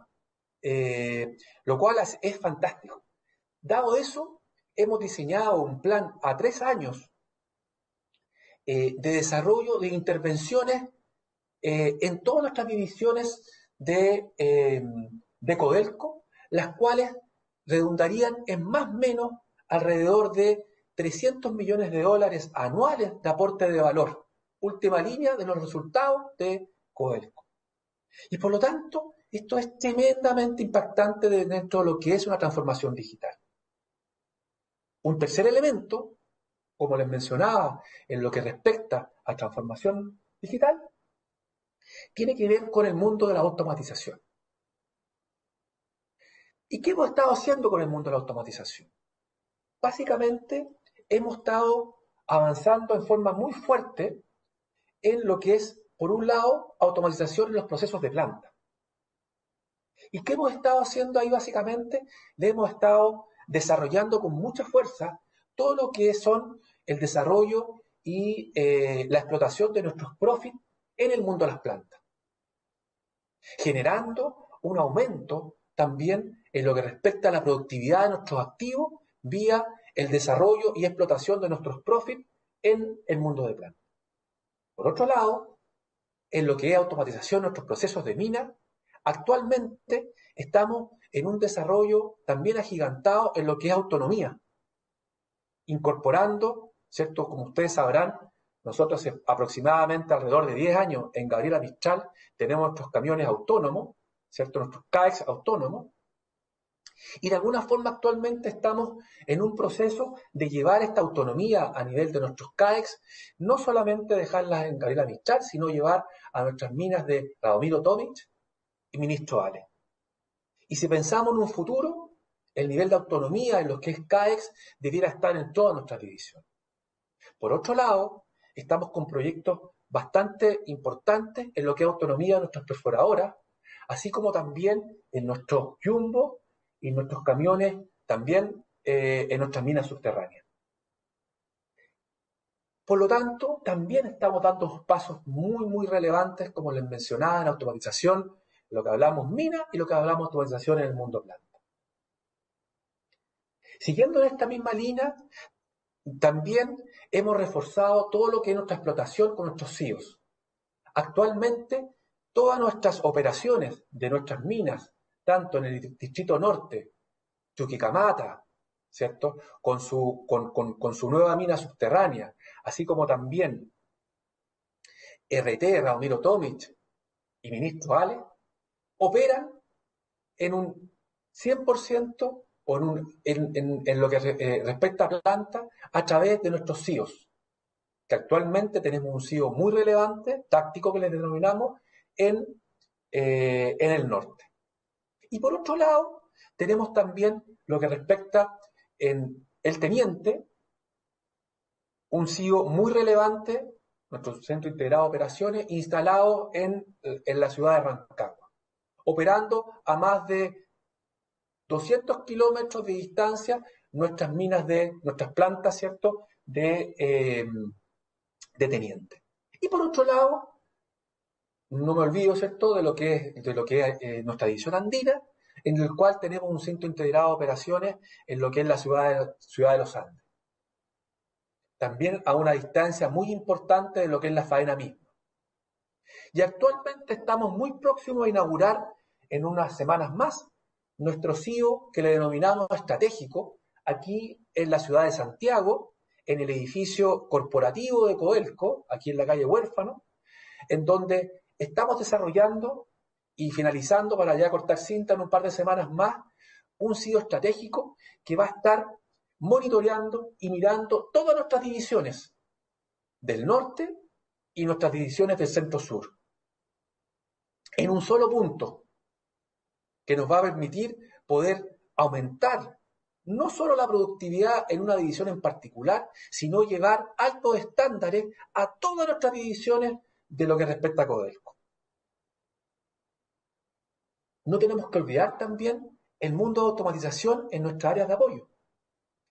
lo cual es fantástico. Dado eso, hemos diseñado un plan a 3 años de desarrollo de intervenciones en todas nuestras divisiones de Codelco, las cuales redundarían en más o menos alrededor de $300 millones anuales de aporte de valor, última línea de los resultados de Codelco. Y por lo tanto, esto es tremendamente impactante dentro de lo que es una transformación digital. Un tercer elemento, como les mencionaba, en lo que respecta a transformación digital, tiene que ver con el mundo de la automatización. ¿Y qué hemos estado haciendo con el mundo de la automatización? Básicamente, hemos estado avanzando en forma muy fuerte en lo que es, por un lado, automatización en los procesos de planta. ¿Y qué hemos estado haciendo ahí básicamente? Le hemos estado desarrollando con mucha fuerza todo lo que son el desarrollo y la explotación de nuestros profits en el mundo de las plantas, generando un aumento también en lo que respecta a la productividad de nuestros activos vía el desarrollo y explotación de nuestros profits en el mundo de planta. Por otro lado, en lo que es automatización de nuestros procesos de mina, actualmente estamos en un desarrollo también agigantado en lo que es autonomía, incorporando, ¿cierto? Como ustedes sabrán, nosotros aproximadamente alrededor de 10 años en Gabriela Mistral tenemos nuestros camiones autónomos, ¿cierto? Nuestros CAEX autónomos, y de alguna forma actualmente estamos en un proceso de llevar esta autonomía a nivel de nuestros CAEX, no solamente dejarlas en Gabriela Mistral, sino llevar a nuestras minas de Radomiro Tomic y Ministro Ale. Y si pensamos en un futuro, el nivel de autonomía en los que es CAEX debiera estar en todas nuestras divisiones. Por otro lado, estamos con proyectos bastante importantes en lo que es autonomía de nuestras perforadoras, así como también en nuestros jumbo y nuestros camiones, también en nuestras minas subterráneas. Por lo tanto, también estamos dando pasos muy, muy relevantes, como les mencionaba, en automatización, lo que hablamos mina y lo que hablamos automatización en el mundo planta. Siguiendo en esta misma línea, también hemos reforzado todo lo que es nuestra explotación con nuestros CIOs. Actualmente, todas nuestras operaciones de nuestras minas, tanto en el Distrito Norte, Chuquicamata, ¿cierto? Con su nueva mina subterránea, así como también RT, Radomiro Tomic y Ministro Ale, operan en un 100% o en lo que respecta a planta a través de nuestros CIOs, que actualmente tenemos un CIO muy relevante, táctico que le denominamos, en el norte. Y por otro lado, tenemos también lo que respecta en el Teniente, un CIO muy relevante, nuestro Centro Integrado de Operaciones, instalado en la ciudad de Rancagua, operando a más de 200 kilómetros de distancia nuestras plantas, ¿cierto?, de Teniente. Y por otro lado, no me olvido, ¿cierto?, de lo que es nuestra división andina, en el cual tenemos un centro integrado de operaciones en lo que es la ciudad de Los Andes. También a una distancia muy importante de lo que es la faena misma. Y actualmente estamos muy próximos a inaugurar en unas semanas más nuestro CIO, que le denominamos estratégico, aquí en la ciudad de Santiago, en el edificio corporativo de Codelco, aquí en la calle Huérfano, en donde estamos desarrollando y finalizando para ya cortar cinta en un par de semanas más, un CIO estratégico que va a estar monitoreando y mirando todas nuestras divisiones del norte y nuestras divisiones del centro-sur, en un solo punto, que nos va a permitir poder aumentar no solo la productividad en una división en particular, sino llevar altos estándares a todas nuestras divisiones de lo que respecta a Codelco. No tenemos que olvidar también el mundo de automatización en nuestras áreas de apoyo.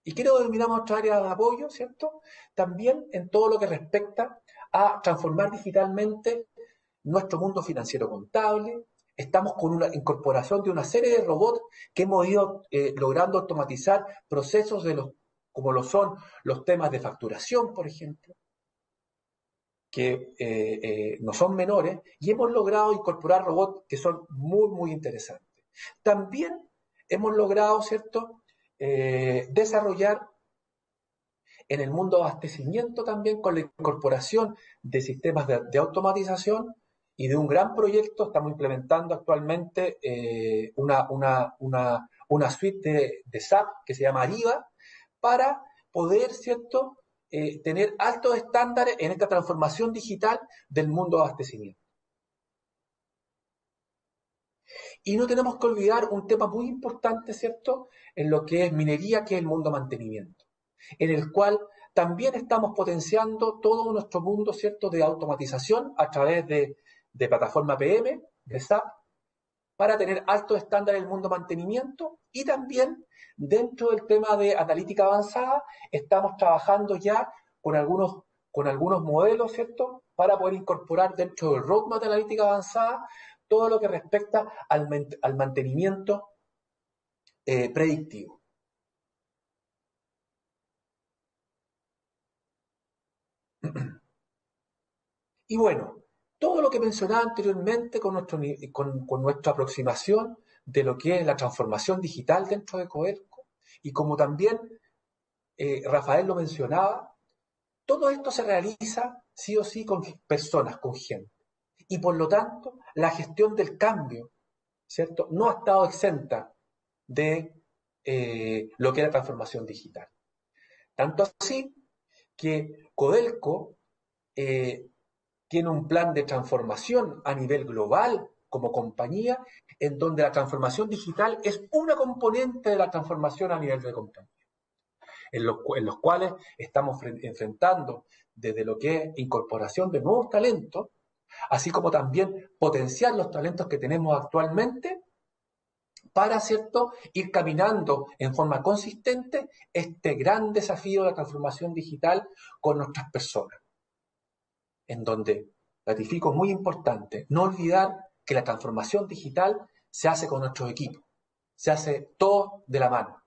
¿Y qué denominamos nuestras áreas de apoyo, cierto? También en todo lo que respecta a transformar digitalmente nuestro mundo financiero contable, estamos con una incorporación de una serie de robots que hemos ido logrando automatizar procesos como lo son los temas de facturación, por ejemplo, que no son menores, y hemos logrado incorporar robots que son muy, muy interesantes. También hemos logrado, ¿cierto?, desarrollar en el mundo de abastecimiento también con la incorporación de sistemas de automatización y de un gran proyecto. Estamos implementando actualmente una suite de SAP que se llama Ariba para poder, ¿cierto?, tener altos estándares en esta transformación digital del mundo de abastecimiento. Y no tenemos que olvidar un tema muy importante, ¿cierto?, en lo que es minería, que es el mundo mantenimiento, en el cual también estamos potenciando todo nuestro mundo, ¿cierto?, de automatización a través de plataforma PM, de SAP, para tener altos estándares en el mundo mantenimiento. Y también dentro del tema de analítica avanzada estamos trabajando ya con algunos modelos, ¿cierto?, para poder incorporar dentro del roadmap de analítica avanzada todo lo que respecta al mantenimiento predictivo. Y bueno, todo lo que mencionaba anteriormente con nuestra aproximación de lo que es la transformación digital dentro de Codelco, y como también Rafael lo mencionaba, todo esto se realiza sí o sí con personas, con gente. Y por lo tanto, la gestión del cambio, ¿cierto?, no ha estado exenta de lo que es la transformación digital. Tanto así que Codelco tiene un plan de transformación a nivel global como compañía, en donde la transformación digital es una componente de la transformación a nivel de compañía, en los cuales estamos enfrentando desde lo que es incorporación de nuevos talentos, así como también potenciar los talentos que tenemos actualmente para, ¿cierto?, ir caminando en forma consistente este gran desafío de la transformación digital con nuestras personas, en donde, ratifico, muy importante, no olvidar que la transformación digital se hace con nuestros equipos, se hace todo de la mano.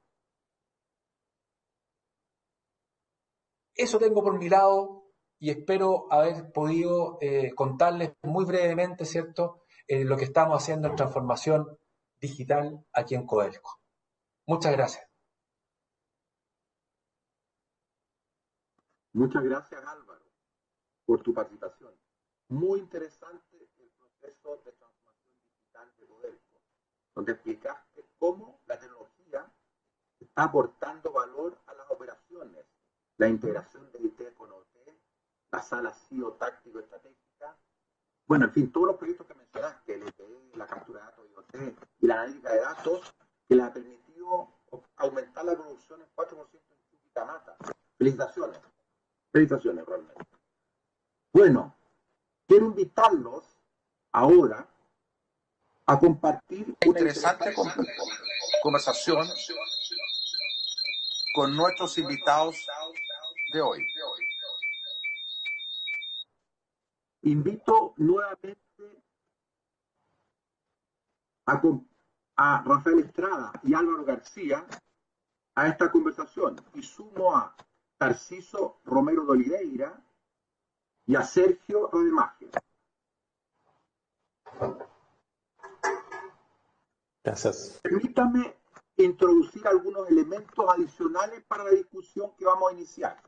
Eso tengo por mi lado y espero haber podido contarles muy brevemente, ¿cierto?, lo que estamos haciendo en transformación digital aquí en Codelco. Muchas gracias. Muchas gracias, Álvaro, por tu participación. Muy interesante el proceso de transformación digital de Codelco, donde explicaste cómo la tecnología está aportando valor a las operaciones, la integración de IT con OT, la sala CIO táctico estratégica, bueno, en fin, todos los proyectos que mencionaste, el ETE, la captura de datos IoT y la analítica de datos, que le ha permitido aumentar la producción en 4% en Chuquicamata. Felicitaciones. Felicitaciones, realmente. Bueno, quiero invitarlos ahora a compartir una interesante conversación con nuestros invitados de hoy. Invito nuevamente a Rafael Estrada y Álvaro García a esta conversación y sumo a Tarciso Romero de Oliveira y a Sergio Rodemaje. Gracias. Permítame introducir algunos elementos adicionales para la discusión que vamos a iniciar.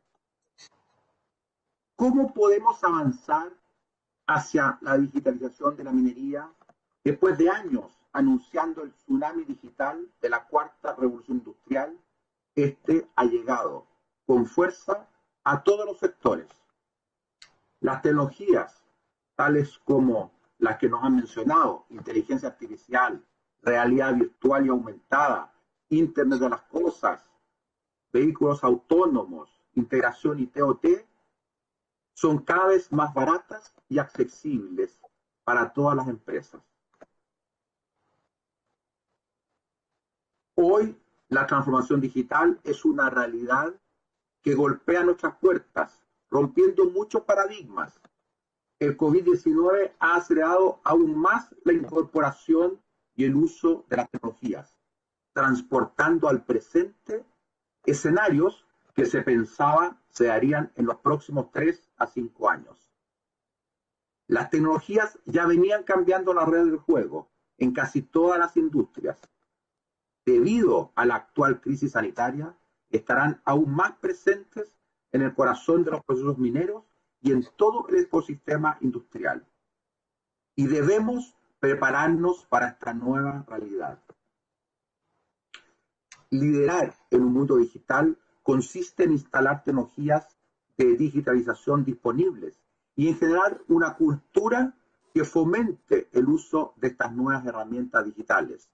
¿Cómo podemos avanzar hacia la digitalización de la minería después de años anunciando el tsunami digital de la cuarta revolución industrial? Este ha llegado con fuerza a todos los sectores. Las tecnologías, tales como las que nos han mencionado, inteligencia artificial, realidad virtual y aumentada, Internet de las cosas, vehículos autónomos, integración IT-OT, son cada vez más baratas y accesibles para todas las empresas. Hoy, la transformación digital es una realidad que golpea nuestras puertas, rompiendo muchos paradigmas el COVID-19 ha acelerado aún más la incorporación y el uso de las tecnologías, transportando al presente escenarios que se pensaba se darían en los próximos 3 a 5 años. Las tecnologías ya venían cambiando las redes del juego en casi todas las industrias. Debido a la actual crisis sanitaria, estarán aún más presentes en el corazón de los procesos mineros y en todo el ecosistema industrial. Y debemos prepararnos para esta nueva realidad. Liderar en un mundo digital consiste en instalar tecnologías de digitalización disponibles y en generar una cultura que fomente el uso de estas nuevas herramientas digitales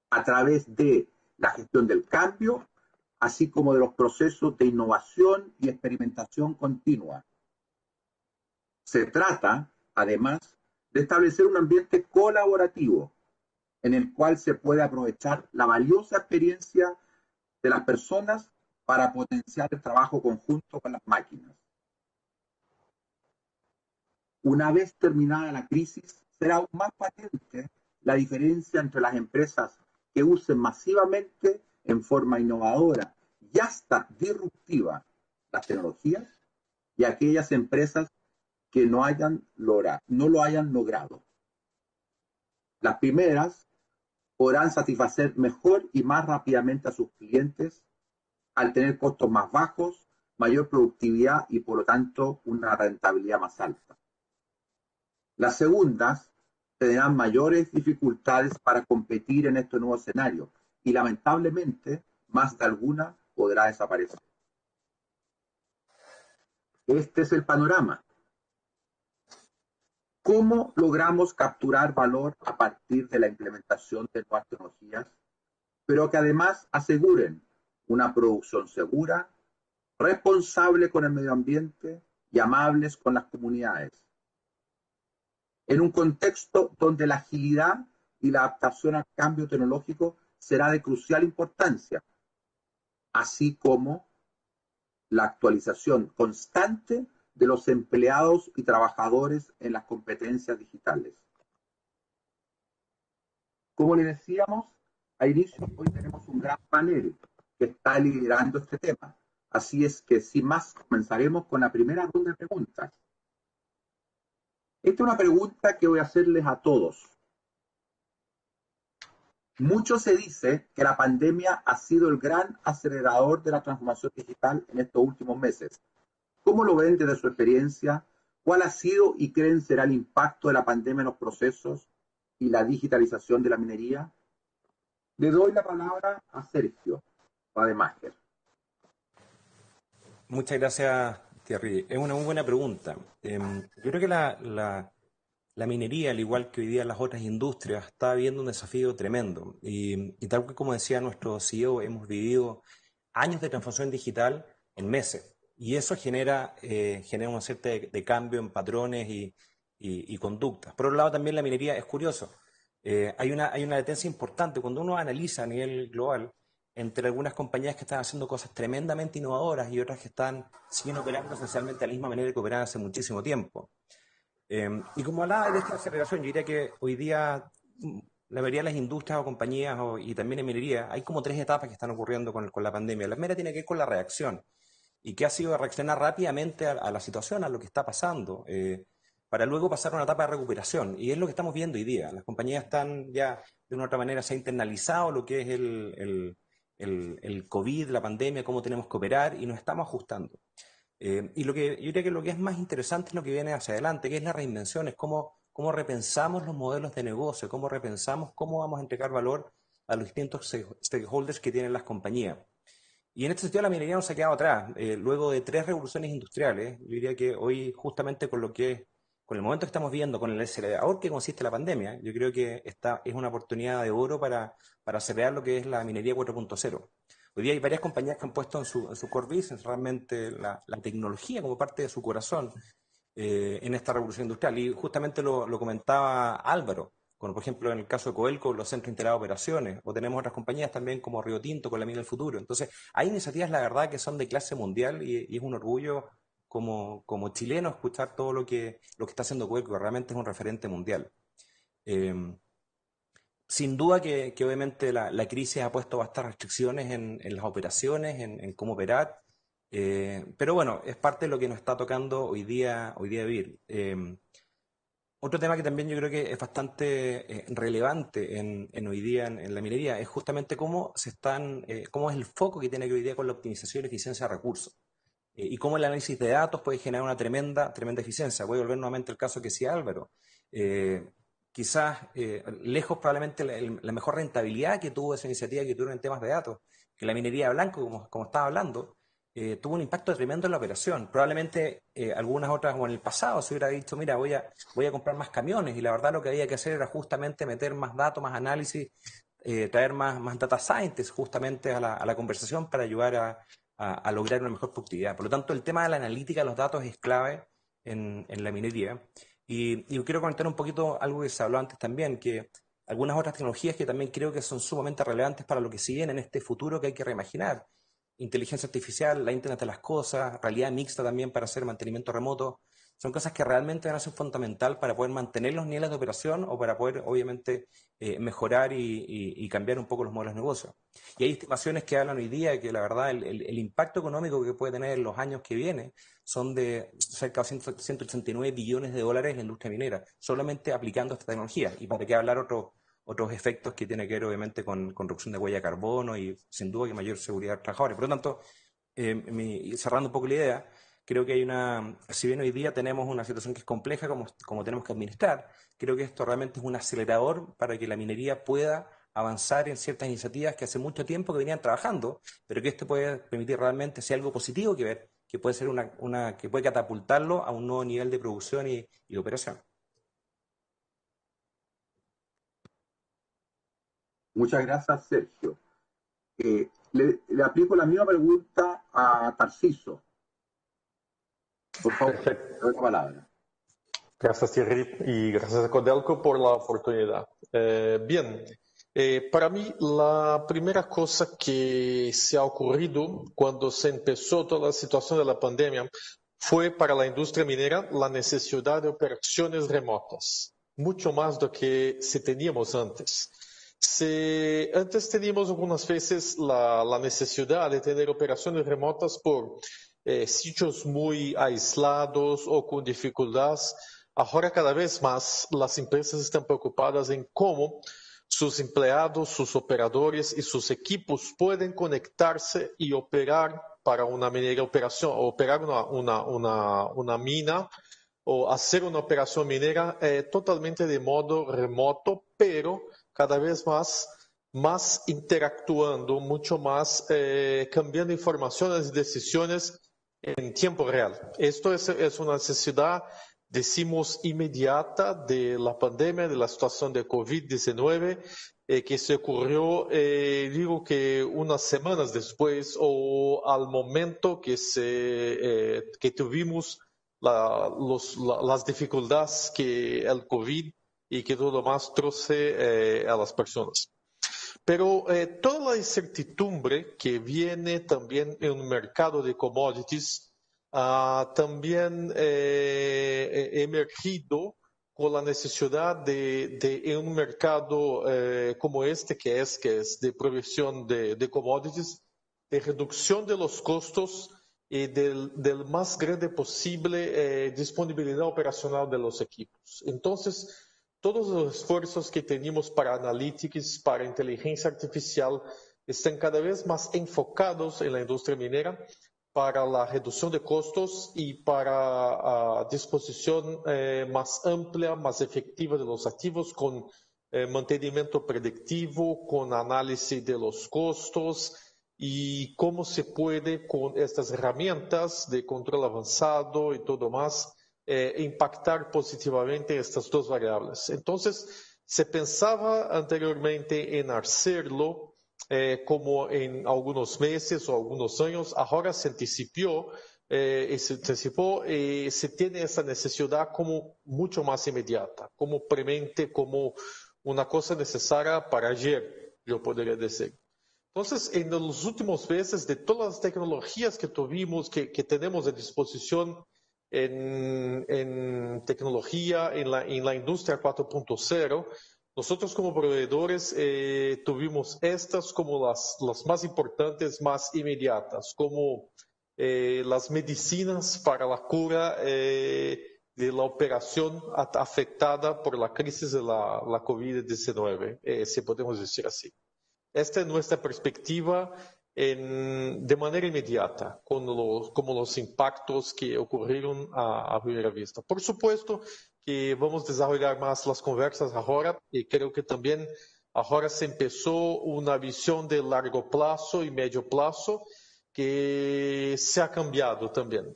a través de la gestión del cambio, así como de los procesos de innovación y experimentación continua. Se trata, además, de establecer un ambiente colaborativo en el cual se puede aprovechar la valiosa experiencia de las personas para potenciar el trabajo conjunto con las máquinas. Una vez terminada la crisis, será aún más patente la diferencia entre las empresas que usen masivamente, en forma innovadora y hasta disruptiva, las tecnologías y aquellas empresas que no lo hayan logrado. Las primeras podrán satisfacer mejor y más rápidamente a sus clientes al tener costos más bajos, mayor productividad y por lo tanto una rentabilidad más alta. Las segundas tendrán mayores dificultades para competir en este nuevo escenario y lamentablemente más de alguna podrá desaparecer. Este es el panorama. ¿Cómo logramos capturar valor a partir de la implementación de nuevas tecnologías, pero que además aseguren una producción segura, responsable con el medio ambiente y amables con las comunidades? En un contexto donde la agilidad y la adaptación al cambio tecnológico será de crucial importancia, así como la actualización constante de los empleados y trabajadores en las competencias digitales. Como les decíamos al inicio, hoy tenemos un gran panel que está liderando este tema. Así es que, sin más, comenzaremos con la primera ronda de preguntas. Esta es una pregunta que voy a hacerles a todos. Mucho se dice que la pandemia ha sido el gran acelerador de la transformación digital en estos últimos meses. ¿Cómo lo ven desde su experiencia? ¿Cuál ha sido y creen será el impacto de la pandemia en los procesos y la digitalización de la minería? Le doy la palabra a Sergio Rademacher. Muchas gracias, Thierry. Es una muy buena pregunta. Yo creo que la minería, al igual que hoy día las otras industrias, está viviendo un desafío tremendo. Y tal como decía nuestro CEO, hemos vivido años de transformación digital en meses. Y eso genera una cierta de cambio en patrones y conductas. Por otro lado, también la minería es curioso. Hay una latencia importante. Cuando uno analiza a nivel global, entre algunas compañías que están haciendo cosas tremendamente innovadoras y otras que siguen operando esencialmente de la misma manera que operaban hace muchísimo tiempo. Y como hablaba de esta aceleración, yo diría que hoy día la mayoría de las industrias o compañías y también en minería, hay como 3 etapas que están ocurriendo con la pandemia. La primera tiene que ver con la reacción, y que ha sido reaccionar rápidamente a la situación, a lo que está pasando, para luego pasar a una etapa de recuperación. Y es lo que estamos viendo hoy día. Las compañías están ya, de una u otra manera, se ha internalizado lo que es el COVID, la pandemia, cómo tenemos que operar, y nos estamos ajustando. Y yo diría que lo que es más interesante es lo que viene hacia adelante, que es la reinvención, es cómo repensamos los modelos de negocio, cómo repensamos cómo vamos a entregar valor a los distintos stakeholders que tienen las compañías. Y en este sentido la minería no se ha quedado atrás. Luego de 3 revoluciones industriales, yo diría que hoy, justamente con el momento que estamos viendo, con el acelerador que consiste la pandemia, yo creo que esta es una oportunidad de oro para acelerar lo que es la minería 4.0. Hoy día hay varias compañías que han puesto en su core business realmente la tecnología como parte de su corazón en esta revolución industrial. Y justamente lo comentaba Álvaro, como por ejemplo en el caso de Codelco, los centros integrados de operaciones, o tenemos otras compañías también como Río Tinto con la mina del futuro. Entonces, hay iniciativas, la verdad, que son de clase mundial y es un orgullo como chileno escuchar todo lo que está haciendo Codelco, que realmente es un referente mundial. Sin duda que obviamente la crisis ha puesto bastantes restricciones en las operaciones, en cómo operar, pero bueno, es parte de lo que nos está tocando hoy día vivir. Otro tema que también yo creo que es bastante relevante en hoy día en la minería es justamente cómo cómo es el foco que tiene que hoy día con la optimización y eficiencia de recursos. Y cómo el análisis de datos puede generar una tremenda eficiencia. Voy a volver nuevamente al caso que decía Álvaro. Quizás lejos probablemente la mejor rentabilidad que tuvo esa iniciativa que tuvieron en temas de datos, que la minería de blanco, como estaba hablando, tuvo un impacto tremendo en la operación. Probablemente algunas otras, o en el pasado, se hubiera dicho, mira, voy a comprar más camiones, y la verdad lo que había que hacer era justamente meter más datos, más análisis, traer más data scientists justamente a la conversación para ayudar a lograr una mejor productividad. Por lo tanto, el tema de la analítica de los datos es clave en la minería. Y quiero comentar un poquito algo que se habló antes también, que algunas otras tecnologías que también creo que son sumamente relevantes para lo que se viene en este futuro que hay que reimaginar. Inteligencia artificial, la Internet de las cosas, realidad mixta también para hacer mantenimiento remoto. Son cosas que realmente van a ser fundamental para poder mantener los niveles de operación o para poder, obviamente, mejorar y cambiar un poco los modelos de negocio. Y hay estimaciones que hablan hoy día que la verdad el impacto económico que puede tener en los años que vienen son de cerca de 189 billones de dólares en la industria minera, solamente aplicando esta tecnología. Y para qué hablar otros efectos que tienen que ver obviamente con reducción de huella de carbono y sin duda que mayor seguridad de los trabajadores. Por lo tanto, cerrando un poco la idea, creo que si bien hoy día tenemos una situación que es compleja como tenemos que administrar, creo que esto realmente es un acelerador para que la minería pueda avanzar en ciertas iniciativas que hace mucho tiempo que venían trabajando, pero que esto puede permitir realmente ser algo positivo que ver, que puede ser que puede catapultarlo a un nuevo nivel de producción y de operación. Muchas gracias, Sergio. Le aplico la misma pregunta a Tarciso. Por favor, Perfecto. doy la palabra. Gracias, Thierry, y gracias a Codelco por la oportunidad. Bien, para mí la primera cosa que se ha ocurrido cuando se empezó toda la situación de la pandemia fue para la industria minera la necesidad de operaciones remotas, mucho más de lo que se teníamos antes. Antes teníamos algunas veces la necesidad de tener operaciones remotas por sitios muy aislados o con dificultades. Ahora cada vez más las empresas están preocupadas en cómo sus empleados, sus operadores y sus equipos pueden conectarse y operar para una minera operación, o operar una mina o hacer una operación minera totalmente de modo remoto, pero cada vez más interactuando, mucho más cambiando informaciones y decisiones en tiempo real. Esto es una necesidad, decimos, inmediata de la pandemia, de la situación de COVID-19, que se ocurrió, digo que unas semanas después o al momento que tuvimos las dificultades que el COVID y que todo más troce a las personas. Pero toda la incertidumbre que viene también en un mercado de commodities también emergido con la necesidad de en un mercado como este que es de provisión de commodities, de reducción de los costos y del más grande posible disponibilidad operacional de los equipos. Entonces, todos los esfuerzos que tenemos para analytics, para inteligencia artificial, están cada vez más enfocados en la industria minera para la reducción de costos y para disposición más amplia, más efectiva de los activos, con mantenimiento predictivo, con análisis de los costos y cómo se puede con estas herramientas de control avanzado y todo más impactar positivamente estas dos variables. Entonces, se pensaba anteriormente en hacerlo como en algunos meses o algunos años, ahora se anticipó y se tiene esa necesidad como mucho más inmediata, como premente, como una cosa necesaria para ayer, yo podría decir. Entonces, en los últimos meses, de todas las tecnologías que tuvimos, que tenemos a disposición en tecnología, en la industria 4.0, nosotros como proveedores tuvimos estas como las más importantes, más inmediatas, como las medicinas para la cura de la operación afectada por la crisis de la COVID-19, si podemos decir así. Esta es nuestra perspectiva de manera inmediata, como los impactos que ocurrieron a primera vista. Por supuesto que vamos a desarrollar más las conversas ahora, y creo que también ahora se empezó una visión de largo plazo y medio plazo que se ha cambiado también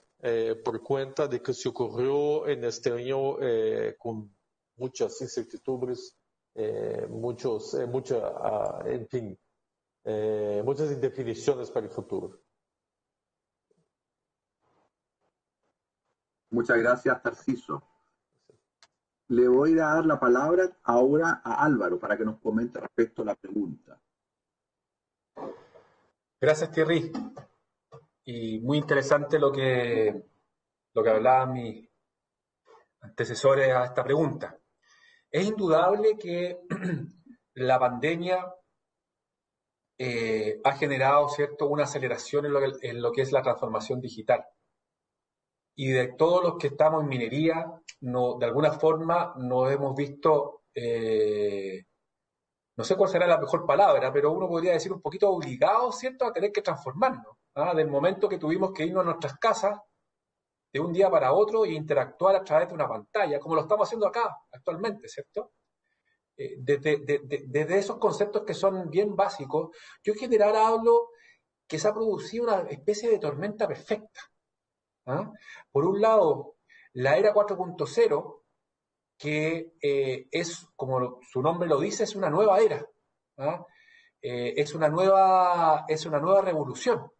por cuenta de que se ocurrió en este año con muchas incertidumbres, muchas indefiniciones para el futuro. Muchas gracias, Tarciso. Le voy a dar la palabra ahora a Álvaro para que nos comente respecto a la pregunta. Gracias, Thierry. Y muy interesante lo que hablaban mis antecesores a esta pregunta. Es indudable que la pandemia ha generado, ¿cierto?, una aceleración en lo que es la transformación digital. Y de todos los que estamos en minería, de alguna forma nos hemos visto, no sé cuál será la mejor palabra, pero uno podría decir un poquito obligados, ¿cierto?, a tener que transformarnos. Del momento que tuvimos que irnos a nuestras casas de un día para otro e interactuar a través de una pantalla, como lo estamos haciendo acá actualmente, ¿cierto? Desde esos conceptos que son bien básicos, yo en general hablo que se ha producido una especie de tormenta perfecta. Por un lado, la era 4.0, que es, como su nombre lo dice, es una nueva era. Es una nueva revolución.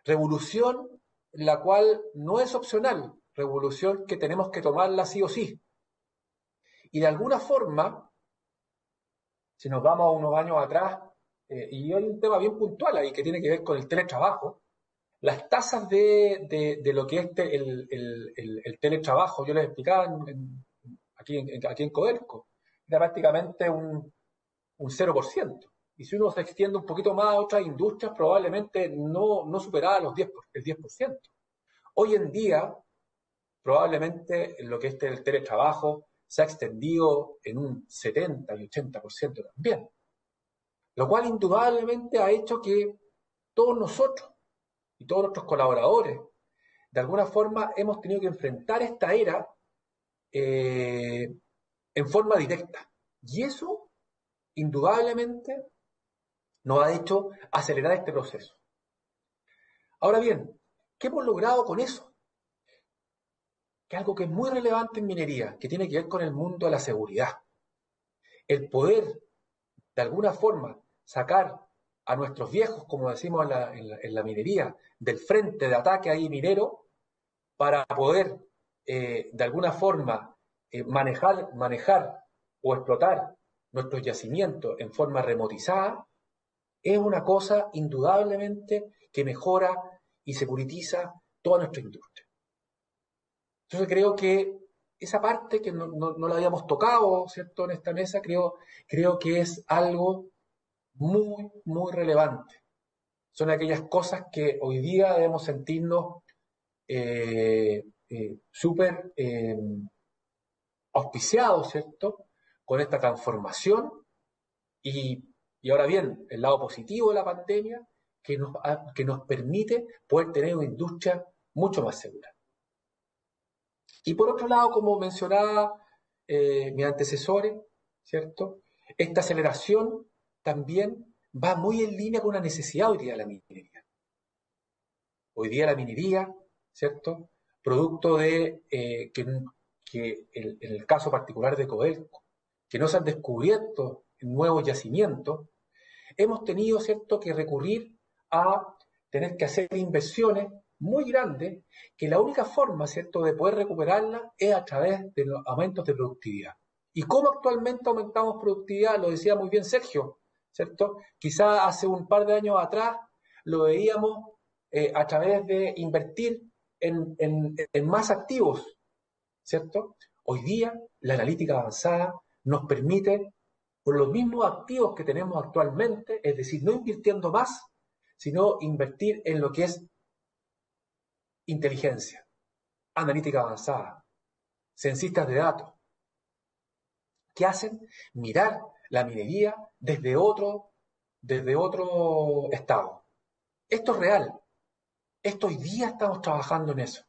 Revolución la cual no es opcional, revolución que tenemos que tomarla sí o sí. Y de alguna forma, si nos vamos a unos años atrás, y hay un tema bien puntual ahí que tiene que ver con el teletrabajo, las tasas de lo que es el teletrabajo, yo les explicaba aquí en Codelco, era prácticamente un 0%. Y si uno se extiende un poquito más a otras industrias, probablemente no superaba el 10%. Hoy en día, probablemente lo que es el teletrabajo se ha extendido en un 70 y 80% también. Lo cual indudablemente ha hecho que todos nosotros y todos nuestros colaboradores, de alguna forma, hemos tenido que enfrentar esta era en forma directa. Y eso, indudablemente, nos ha hecho acelerar este proceso. Ahora bien, ¿qué hemos logrado con eso? Que algo que es muy relevante en minería, que tiene que ver con el mundo de la seguridad. El poder, de alguna forma, sacar a nuestros viejos, como decimos en la minería, del frente de ataque ahí minero, para poder, de alguna forma, manejar o explotar nuestros yacimientos en forma remotizada, es una cosa indudablemente que mejora y securitiza toda nuestra industria. Entonces creo que esa parte que no la habíamos tocado, ¿cierto?, en esta mesa, creo que es algo muy, muy relevante. Son aquellas cosas que hoy día debemos sentirnos súper auspiciados, ¿cierto?, con esta transformación y ahora bien, el lado positivo de la pandemia que nos permite poder tener una industria mucho más segura. Y por otro lado, como mencionaba mis antecesores, ¿cierto?, esta aceleración también va muy en línea con una necesidad hoy día de la minería. Hoy día la minería, ¿cierto?, producto de que en el caso particular de Codelco, que no se han descubierto nuevos yacimientos, hemos tenido, ¿cierto?, que recurrir a tener que hacer inversiones muy grandes, que la única forma, ¿cierto?, de poder recuperarlas es a través de los aumentos de productividad. ¿Y cómo actualmente aumentamos productividad? Lo decía muy bien Sergio. ¿cierto? Quizá hace un par de años atrás lo veíamos a través de invertir en más activos, ¿cierto? Hoy día la analítica avanzada nos permite, con los mismos activos que tenemos actualmente, es decir, no invirtiendo más, sino invertir en lo que es inteligencia, analítica avanzada, censistas de datos. ¿Qué hacen? Mirar la minería desde otro estado. Esto es real. Esto hoy día estamos trabajando en eso.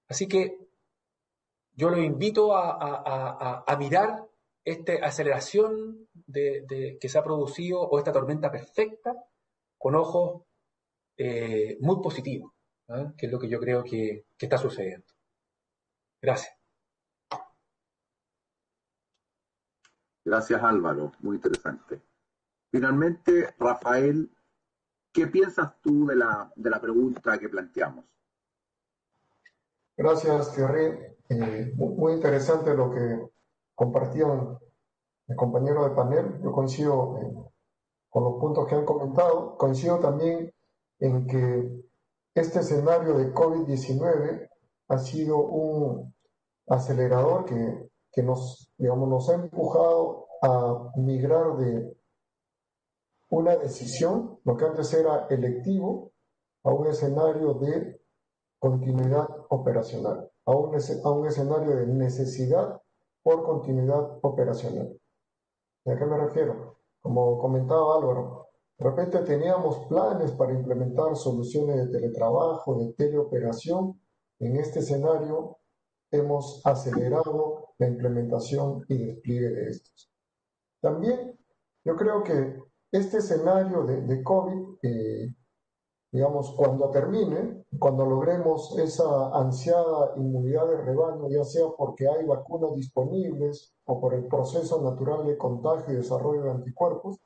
Así que yo los invito a mirar esta aceleración que se ha producido o esta tormenta perfecta con ojos muy positivos, ¿eh? Que es lo que yo creo que está sucediendo. Gracias. Gracias, Álvaro. Muy interesante. Finalmente, Rafael, ¿qué piensas tú de la pregunta que planteamos? Gracias, Thierry. Muy interesante lo que compartían el compañero de panel. Yo coincido con los puntos que han comentado. Coincido también en que este escenario de COVID-19 ha sido un acelerador que nos ha empujado a migrar de una decisión, lo que antes era electivo, a un escenario de continuidad operacional, a un escenario de necesidad por continuidad operacional. ¿A qué me refiero? Como comentaba Álvaro, de repente teníamos planes para implementar soluciones de teletrabajo, de teleoperación. En este escenario hemos acelerado la implementación y despliegue de estos. También yo creo que este escenario de COVID, digamos, cuando termine, cuando logremos esa ansiada inmunidad de rebaño, ya sea porque hay vacunas disponibles o por el proceso natural de contagio y desarrollo de anticuerpos,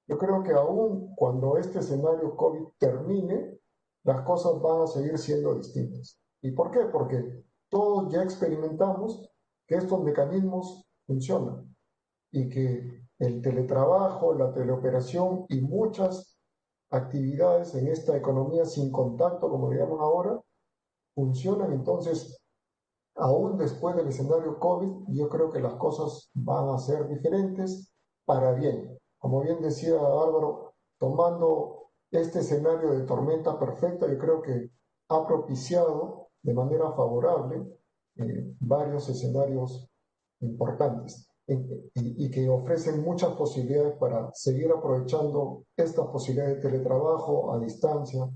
yo creo que aún cuando este escenario COVID termine, las cosas van a seguir siendo distintas. ¿Y por qué? Porque todos ya experimentamos que estos mecanismos funcionan y que el teletrabajo, la teleoperación y muchas actividades en esta economía sin contacto, como le llaman ahora, funcionan. Entonces, aún después del escenario COVID, yo creo que las cosas van a ser diferentes para bien. Como bien decía Álvaro, tomando este escenario de tormenta perfecta, yo creo que ha propiciado de manera favorable varios escenarios importantes y que ofrecen muchas posibilidades para seguir aprovechando estas posibilidades de teletrabajo a distancia,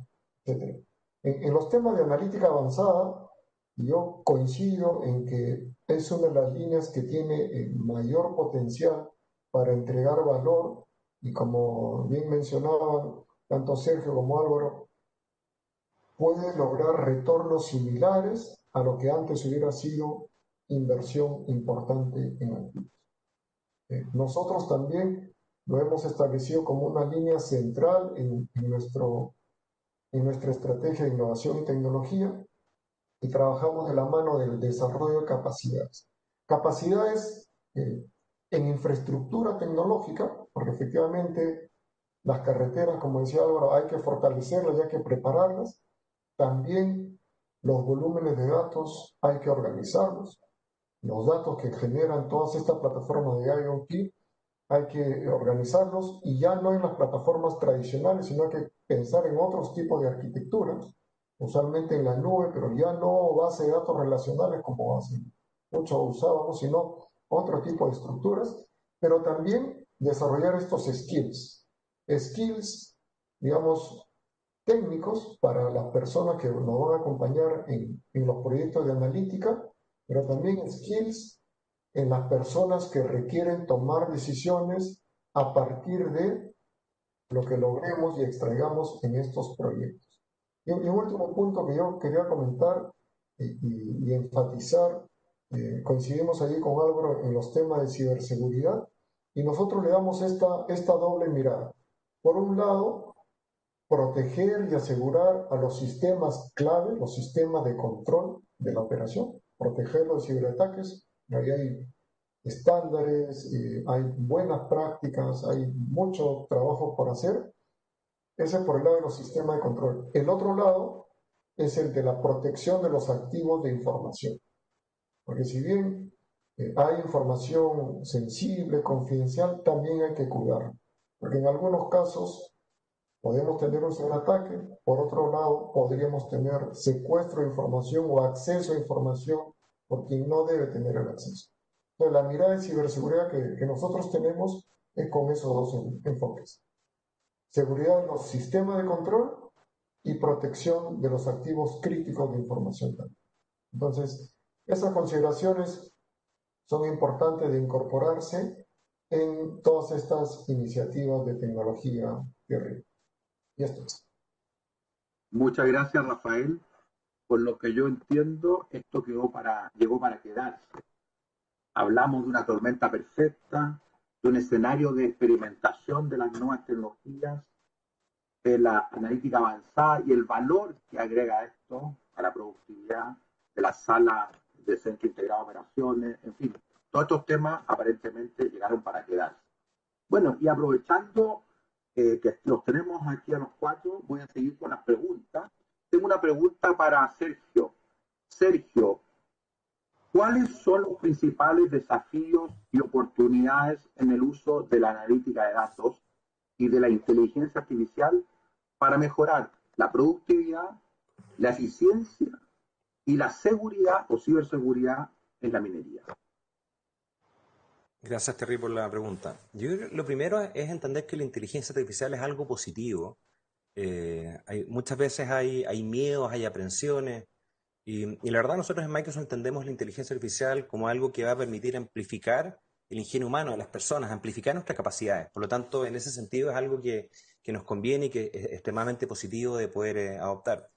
etc. En los temas de analítica avanzada, yo coincido en que es una de las líneas que tiene el mayor potencial para entregar valor y, como bien mencionaban tanto Sergio como Álvaro, puede lograr retornos similares a lo que antes hubiera sido inversión importante en activos. Nosotros también lo hemos establecido como una línea central en nuestra estrategia de innovación y tecnología, y trabajamos de la mano del desarrollo de capacidades. Capacidades en infraestructura tecnológica, porque efectivamente las carreteras, como decía Álvaro, hay que fortalecerlas y hay que prepararlas. También los volúmenes de datos hay que organizarlos. Los datos que generan todas estas plataformas de IoT hay que organizarlos, y ya no en las plataformas tradicionales, sino hay que pensar en otros tipos de arquitecturas, usualmente en la nube, pero ya no base de datos relacionales como hace mucho usábamos, sino otro tipo de estructuras, pero también desarrollar estos skills, digamos, técnicos para las personas que nos van a acompañar en los proyectos de analítica, pero también skills en las personas que requieren tomar decisiones a partir de lo que logremos y extraigamos en estos proyectos. Y un último punto que yo quería comentar y enfatizar, coincidimos allí con Álvaro en los temas de ciberseguridad, y nosotros le damos esta doble mirada. Por un lado, proteger y asegurar a los sistemas clave, los sistemas de control de la operación, protegerlos de ciberataques. Ahí hay estándares, hay buenas prácticas, hay mucho trabajo por hacer. Ese por el lado de los sistemas de control. El otro lado es el de la protección de los activos de información. Porque si bien hay información sensible, confidencial, también hay que cuidarla. Porque en algunos casos podemos tener un ciberataque, por otro lado podríamos tener secuestro de información o acceso a información por quien no debe tener el acceso. Entonces la mirada de ciberseguridad que nosotros tenemos es con esos dos enfoques. Seguridad de los sistemas de control y protección de los activos críticos de información también. Entonces, esas consideraciones son importantes de incorporarse en todas estas iniciativas de tecnología de y esto es. Muchas gracias, Rafael. Por lo que yo entiendo, esto llegó para quedarse. Hablamos de una tormenta perfecta, de un escenario de experimentación de las nuevas tecnologías, de la analítica avanzada y el valor que agrega esto a la productividad de las salas de centro integrado de operaciones, en fin, todos estos temas aparentemente llegaron para quedarse. Bueno, y aprovechando que los tenemos aquí a los cuatro, voy a seguir con las preguntas. Tengo una pregunta para Sergio. Sergio, ¿cuáles son los principales desafíos y oportunidades en el uso de la analítica de datos y de la inteligencia artificial para mejorar la productividad, la eficiencia y la seguridad o ciberseguridad en la minería? Gracias, Terry, por la pregunta. Yo creo que lo primero es entender que la inteligencia artificial es algo positivo. Muchas veces hay miedos, hay aprensiones, y la verdad nosotros en Microsoft entendemos la inteligencia artificial como algo que va a permitir amplificar el ingenio humano de las personas, amplificar nuestras capacidades. Por lo tanto, en ese sentido es algo que nos conviene y que es extremadamente positivo de poder adoptar.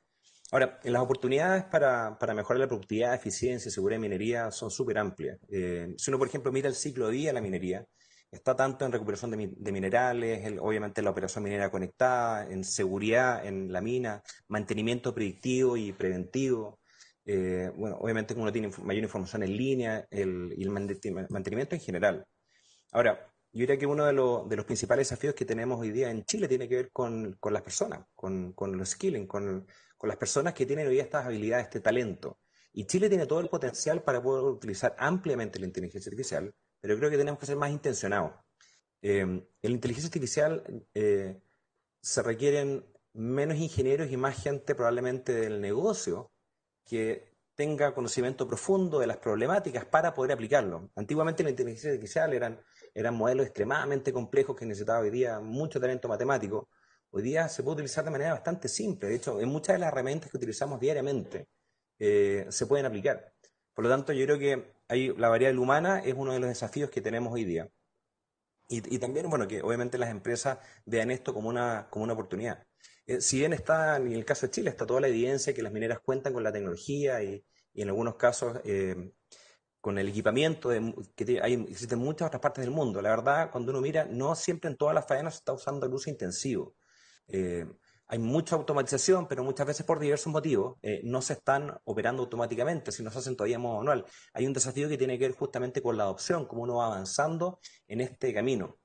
Ahora, las oportunidades para mejorar la productividad, eficiencia y seguridad de minería son súper amplias. Si uno, por ejemplo, mira el ciclo de vida de la minería, está tanto en recuperación de minerales, obviamente la operación minera conectada, en seguridad en la mina, mantenimiento predictivo y preventivo. Bueno, obviamente como uno tiene mayor información en línea y el mantenimiento en general. Ahora, yo diría que uno de los principales desafíos que tenemos hoy día en Chile tiene que ver con las personas, con los skilling, con las personas que tienen hoy día estas habilidades, este talento. Y Chile tiene todo el potencial para poder utilizar ampliamente la inteligencia artificial, pero creo que tenemos que ser más intencionados. En la inteligencia artificial se requieren menos ingenieros y más gente probablemente del negocio que tenga conocimiento profundo de las problemáticas para poder aplicarlo. Antiguamente la inteligencia artificial eran modelos extremadamente complejos que necesitaban hoy día mucho talento matemático. Hoy día se puede utilizar de manera bastante simple. De hecho, en muchas de las herramientas que utilizamos diariamente se pueden aplicar. Por lo tanto, yo creo que la variable humana es uno de los desafíos que tenemos hoy día. Y también, bueno, que obviamente las empresas vean esto como una oportunidad. Si bien está, en el caso de Chile, está toda la evidencia que las mineras cuentan con la tecnología y en algunos casos con el equipamiento existen muchas otras partes del mundo. La verdad, cuando uno mira, no siempre en todas las faenas se está usando el uso intensivo. Eh, Hay mucha automatización, pero muchas veces por diversos motivos no se están operando automáticamente, sino se hacen todavía en modo manual. Hay un desafío que tiene que ver justamente con la adopción, cómo uno va avanzando en este camino.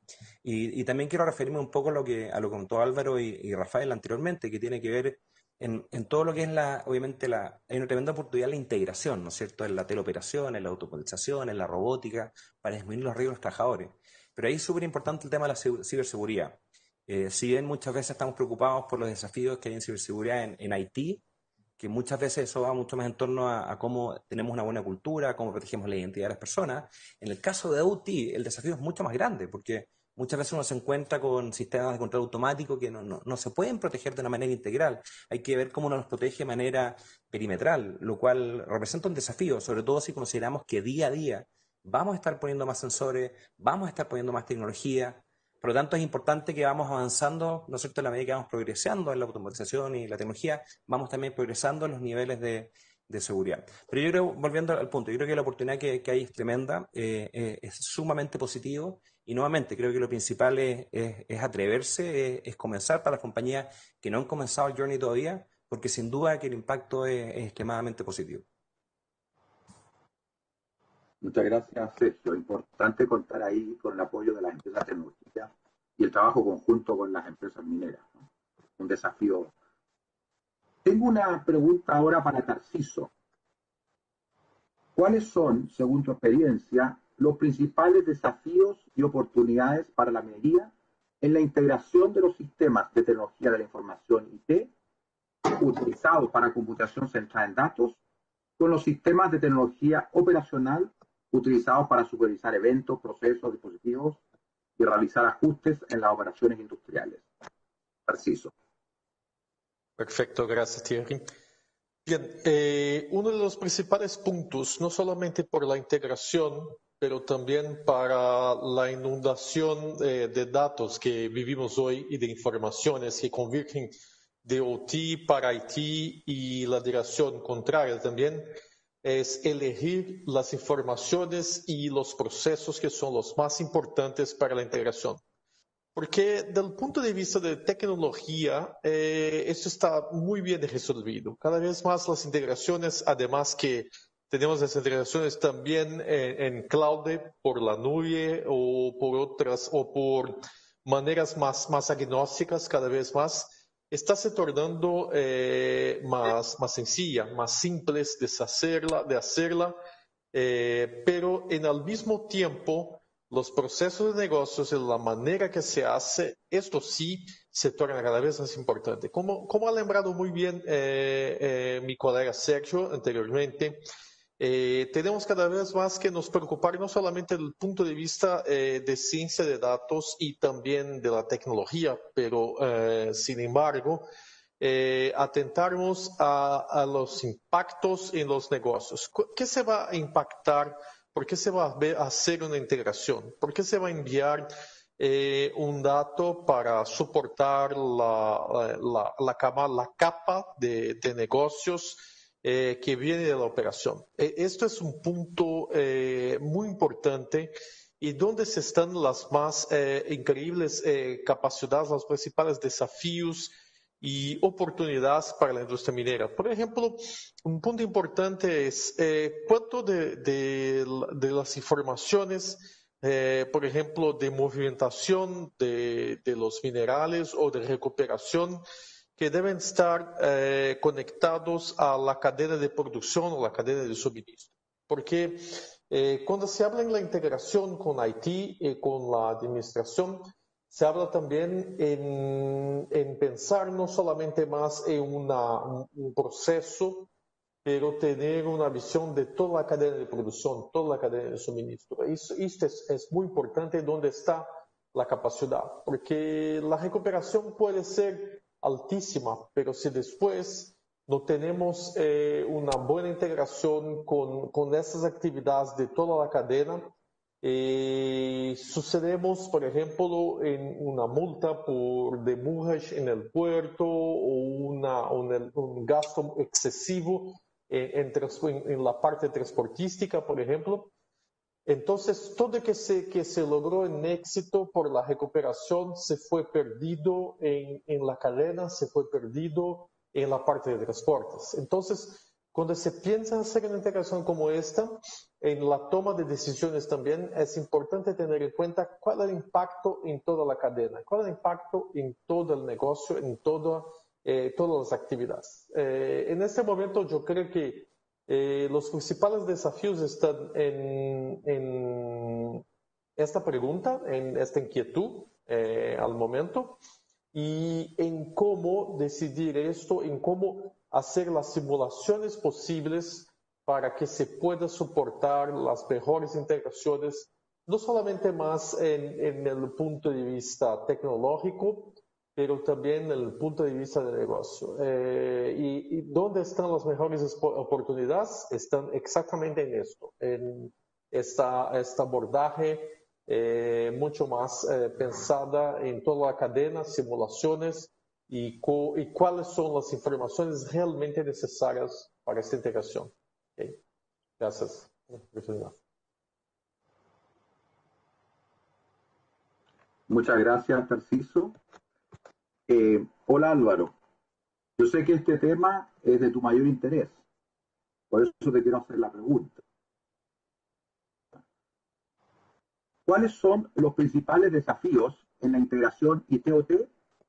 Y también quiero referirme un poco a lo que contó Álvaro y Rafael anteriormente, que tiene que ver en todo lo que es obviamente hay una tremenda oportunidad en la integración, ¿no es cierto?, en la teleoperación, en la automatización, en la robótica, para disminuir los riesgos de los trabajadores. Pero ahí es súper importante el tema de la ciberseguridad. Si bien muchas veces estamos preocupados por los desafíos que hay en ciberseguridad en Haití, que muchas veces eso va mucho más en torno a cómo tenemos una buena cultura, cómo protegemos la identidad de las personas. En el caso de UTI, el desafío es mucho más grande, porque muchas veces uno se encuentra con sistemas de control automático que no se pueden proteger de una manera integral. Hay que ver cómo uno los protege de manera perimetral, lo cual representa un desafío, sobre todo si consideramos que día a día vamos a estar poniendo más sensores, vamos a estar poniendo más tecnología. Por lo tanto, es importante que vamos avanzando, ¿no es cierto?, en la medida que vamos progresando en la automatización y la tecnología, vamos también progresando en los niveles de seguridad. Pero yo creo, volviendo al punto, yo creo que la oportunidad que hay es tremenda, es sumamente positivo y nuevamente creo que lo principal es atreverse, es comenzar para las compañías que no han comenzado el journey todavía, porque sin duda que el impacto es extremadamente positivo. Muchas gracias, Sergio. Importante contar ahí con el apoyo de las empresas de tecnología y el trabajo conjunto con las empresas mineras, ¿no? Un desafío. Tengo una pregunta ahora para Tarciso. ¿Cuáles son, según tu experiencia, los principales desafíos y oportunidades para la minería en la integración de los sistemas de tecnología de la información IT utilizados para computación centrada en datos con los sistemas de tecnología operacional utilizados para supervisar eventos, procesos, dispositivos y realizar ajustes en las operaciones industriales? Tarciso. Perfecto, gracias Thierry. Bien, uno de los principales puntos, no solamente por la integración, pero también para la inundación de datos que vivimos hoy y de informaciones que convergen de OT para IT y la dirección contraria también, es elegir las informaciones y los procesos que son los más importantes para la integración. Porque del punto de vista de tecnología, esto está muy bien resolvido. Cada vez más las integraciones, además que tenemos las integraciones también en cloud, por la nube o por otras, o por maneras más agnósticas cada vez más, está se tornando más sencilla, más simples de hacerla, pero en el mismo tiempo los procesos de negocios y la manera que se hace, esto sí se torna cada vez más importante. Como ha lembrado muy bien mi colega Sergio anteriormente, tenemos cada vez más que nos preocupar no solamente desde el punto de vista de ciencia de datos y también de la tecnología, pero sin embargo, atentarnos a los impactos en los negocios. ¿Qué se va a impactar? ¿Por qué se va a hacer una integración? ¿Por qué se va a enviar un dato para soportar la capa de negocios que viene de la operación? Esto es un punto muy importante y donde se están las más increíbles capacidades, los principales desafíos y oportunidades para la industria minera. Por ejemplo, un punto importante es cuánto de las informaciones, por ejemplo, de movimentación de los minerales o de recuperación que deben estar conectados a la cadena de producción o la cadena de suministro. Porque cuando se habla en la integración con IT y con la administración, se habla también en pensar no solamente más en un proceso, pero tener una visión de toda la cadena de producción, toda la cadena de suministro. Esto es muy importante donde está la capacidad, porque la recuperación puede ser altísima, pero si después no tenemos una buena integración con esas actividades de toda la cadena, sucedemos, por ejemplo, en una multa por demurrage en el puerto o un gasto excesivo en la parte transportística, por ejemplo. Entonces, todo que se logró en éxito por la recuperación se fue perdido en la cadena, se fue perdido en la parte de transportes. Entonces, cuando se piensa hacer una integración como esta, en la toma de decisiones también es importante tener en cuenta cuál es el impacto en toda la cadena, cuál es el impacto en todo el negocio, en todas las actividades. En este momento yo creo que los principales desafíos están en esta pregunta, en esta inquietud al momento, y en cómo decidir esto, en cómo hacer las simulaciones posibles para que se pueda soportar las mejores integraciones, no solamente más en el punto de vista tecnológico, pero también en el punto de vista de negocio. ¿Y dónde están las mejores oportunidades? Están exactamente en esto, en este abordaje mucho más pensada en toda la cadena, simulaciones y cuáles son las informaciones realmente necesarias para esta integración. Okay. Gracias por la oportunidad. Muchas gracias, Tarciso. Hola, Álvaro. Yo sé que este tema es de tu mayor interés, por eso te quiero hacer la pregunta. ¿cuáles son los principales desafíos en la integración ITOT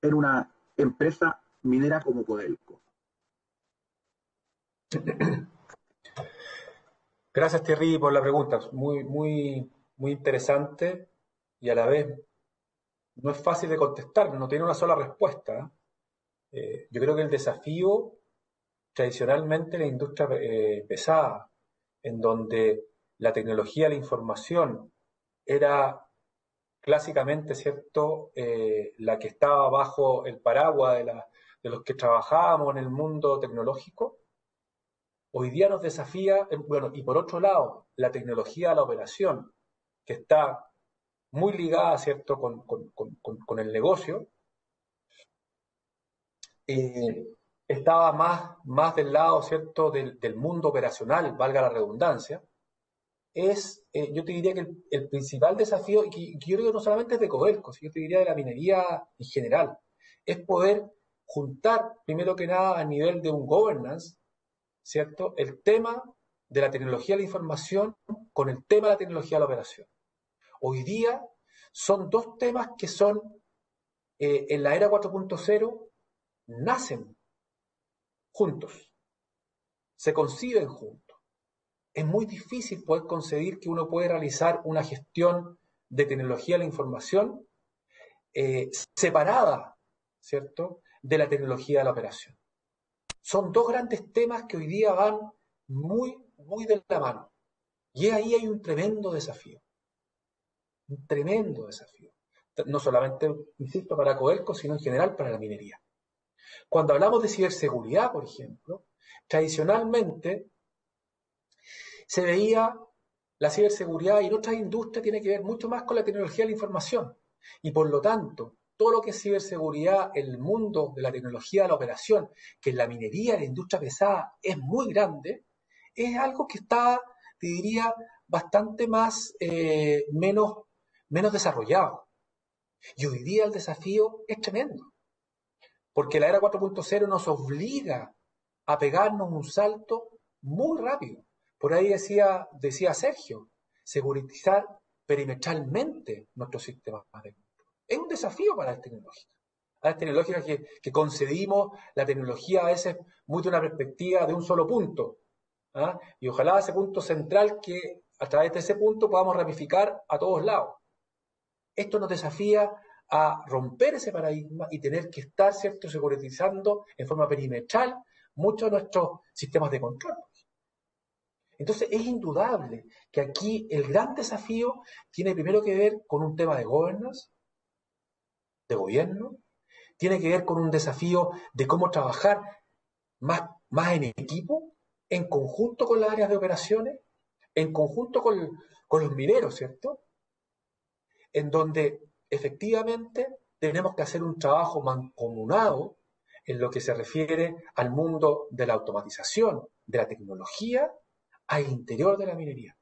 en una empresa minera como Codelco? Gracias, Thierry, por la pregunta. Muy interesante y a la vez no es fácil de contestar, no tiene una sola respuesta. Yo creo que el desafío tradicionalmente en la industria pesada, en donde la tecnología de la información era clásicamente, ¿cierto?, la que estaba bajo el paraguas de los que trabajábamos en el mundo tecnológico, hoy día nos desafía, bueno, y por otro lado, la tecnología de la operación, que está muy ligada, ¿cierto?, con el negocio, estaba más del lado, ¿cierto?, del mundo operacional, valga la redundancia, yo te diría que el principal desafío, y que yo creo que no solamente es de Codelco, sino yo te diría de la minería en general, es poder juntar, primero que nada, a nivel de un governance, ¿cierto?, el tema de la tecnología de la información con el tema de la tecnología de la operación. Hoy día son dos temas que son, en la era 4.0, nacen juntos, se conciben juntos. Es muy difícil poder concebir que uno puede realizar una gestión de tecnología de la información separada, ¿cierto?, de la tecnología de la operación. Son dos grandes temas que hoy día van muy de la mano. Y ahí hay un tremendo desafío. Un tremendo desafío. No solamente, insisto, para Codelco, sino en general para la minería. Cuando hablamos de ciberseguridad, por ejemplo, tradicionalmente se veía la ciberseguridad y en otras industrias tiene que ver mucho más con la tecnología de la información. Y por lo tanto, todo lo que es ciberseguridad en el mundo de la tecnología de la operación, que en la minería, en la industria pesada, es muy grande, es algo que está, te diría, bastante menos desarrollado. Y hoy día el desafío es tremendo, porque la era 4.0 nos obliga a pegarnos un salto muy rápido. Por ahí decía Sergio, securitizar perimetralmente nuestros sistemas de control. Es un desafío para las tecnológicas. A las tecnológicas que concebimos la tecnología a veces muy de una perspectiva de un solo punto. ¿Ah? Y ojalá ese punto central que a través de ese punto podamos ramificar a todos lados. Esto nos desafía a romper ese paradigma y tener que estar, ¿cierto?, securitizando en forma perimetral muchos de nuestros sistemas de control. Entonces es indudable que aquí el gran desafío tiene primero que ver con un tema de governance, de gobierno, tiene que ver con un desafío de cómo trabajar más en equipo, en conjunto con las áreas de operaciones, en conjunto con los mineros, ¿cierto?, en donde efectivamente tenemos que hacer un trabajo mancomunado en lo que se refiere al mundo de la automatización, de la tecnología, al interior de la minería.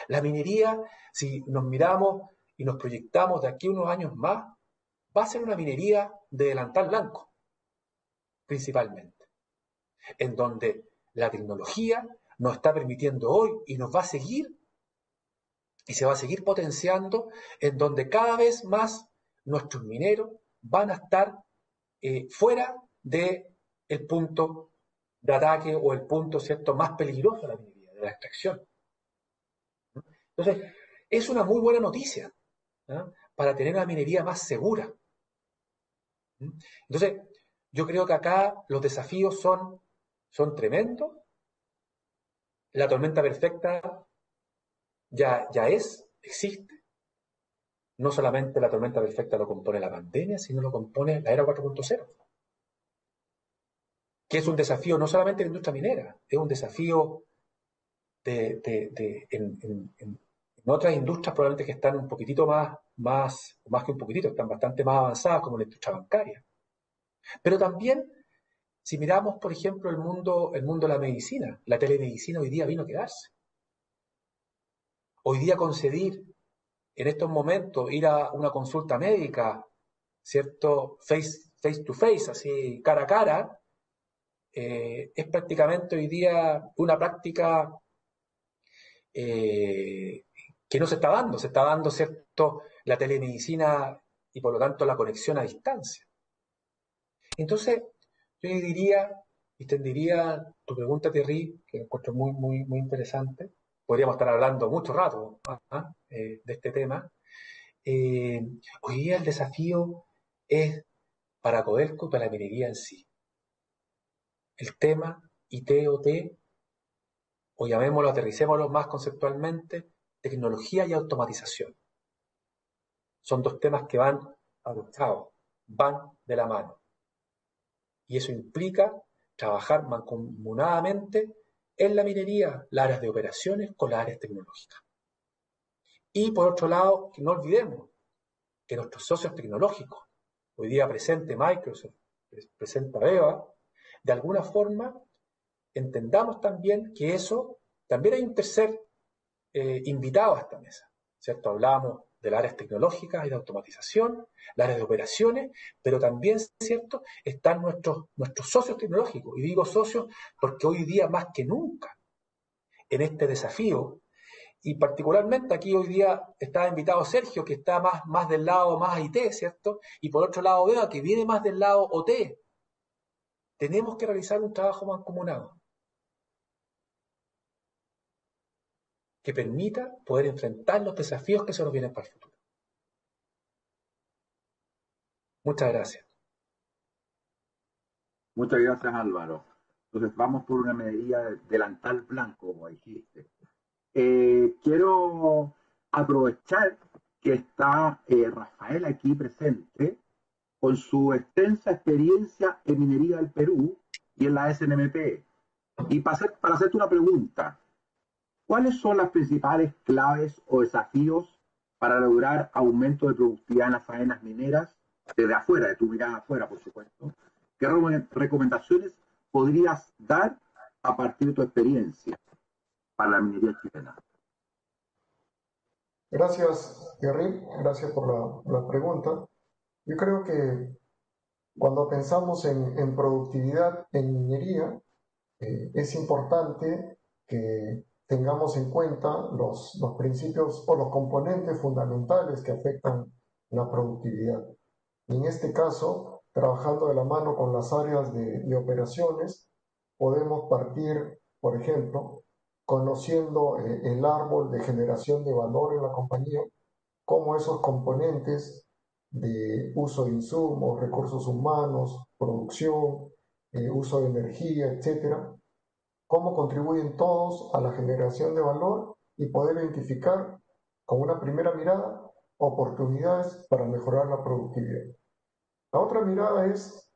La minería, si nos miramos y nos proyectamos de aquí a unos años más, va a ser una minería de delantal blanco, principalmente, en donde la tecnología nos está permitiendo hoy y nos va a seguir y se va a seguir potenciando, en donde cada vez más nuestros mineros van a estar fuera del punto de ataque o el punto, ¿cierto?, más peligroso de la minería, de la extracción. Entonces, es una muy buena noticia, ¿no?, para tener una minería más segura. Entonces, yo creo que acá los desafíos son tremendos. La tormenta perfecta ya existe. No solamente la tormenta perfecta lo compone la pandemia, sino lo compone la era 4.0, que es un desafío no solamente de la industria minera, es un desafío en otras industrias probablemente que están un poquitito más que un poquitito, están bastante más avanzadas, como la industria bancaria. Pero también, si miramos, por ejemplo, el mundo de la medicina, la telemedicina hoy día vino a quedarse. Hoy día concebir en estos momentos ir a una consulta médica, ¿cierto?, face to face, así cara a cara, es prácticamente hoy día una práctica que que no se está dando, ¿cierto?, la telemedicina y por lo tanto la conexión a distancia. Entonces, yo diría, y extendería tu pregunta, Thierry, que la encuentro muy, muy, muy interesante. Podríamos estar hablando mucho rato de este tema. Hoy día el desafío es para Codelco y para la minería en sí. El tema IT/OT, o llamémoslo, aterricémoslo más conceptualmente, tecnología y automatización. Son dos temas que van adosados, van de la mano. Y eso implica trabajar mancomunadamente en la minería, las áreas de operaciones con las áreas tecnológicas. Y por otro lado, que no olvidemos que nuestros socios tecnológicos, hoy día presente Microsoft, presente AVEVA, de alguna forma entendamos también que eso, también hay un tercer invitado a esta mesa, ¿cierto? Hablamos de las áreas tecnológicas y de automatización, las áreas de operaciones, pero también, ¿cierto?, están nuestros socios tecnológicos. Y digo socios porque hoy día más que nunca, en este desafío, y particularmente aquí hoy día está invitado Sergio, que está más del lado más IT, ¿cierto? Y por otro lado Bea, que viene más del lado OT. Tenemos que realizar un trabajo mancomunado que permita poder enfrentar los desafíos que se nos vienen para el futuro. Muchas gracias. Muchas gracias, Álvaro. Entonces vamos por una medida de delantal blanco, como dijiste. Quiero aprovechar que está Rafael aquí presente con su extensa experiencia en minería del Perú y en la SNMP. Y para hacerte una pregunta, ¿cuáles son las principales claves o desafíos para lograr aumento de productividad en las faenas mineras desde afuera, de tu mirada afuera, por supuesto? ¿Qué recomendaciones podrías dar a partir de tu experiencia para la minería chilena? Gracias, Thierry. Gracias por la pregunta. Yo creo que cuando pensamos en productividad en minería, es importante que tengamos en cuenta los principios o los componentes fundamentales que afectan la productividad. Y en este caso, trabajando de la mano con las áreas de operaciones, podemos partir, por ejemplo, conociendo el árbol de generación de valor en la compañía, cómo esos componentes de uso de insumos, recursos humanos, producción, uso de energía, etcétera, cómo contribuyen todos a la generación de valor y poder identificar con una primera mirada oportunidades para mejorar la productividad. La otra mirada es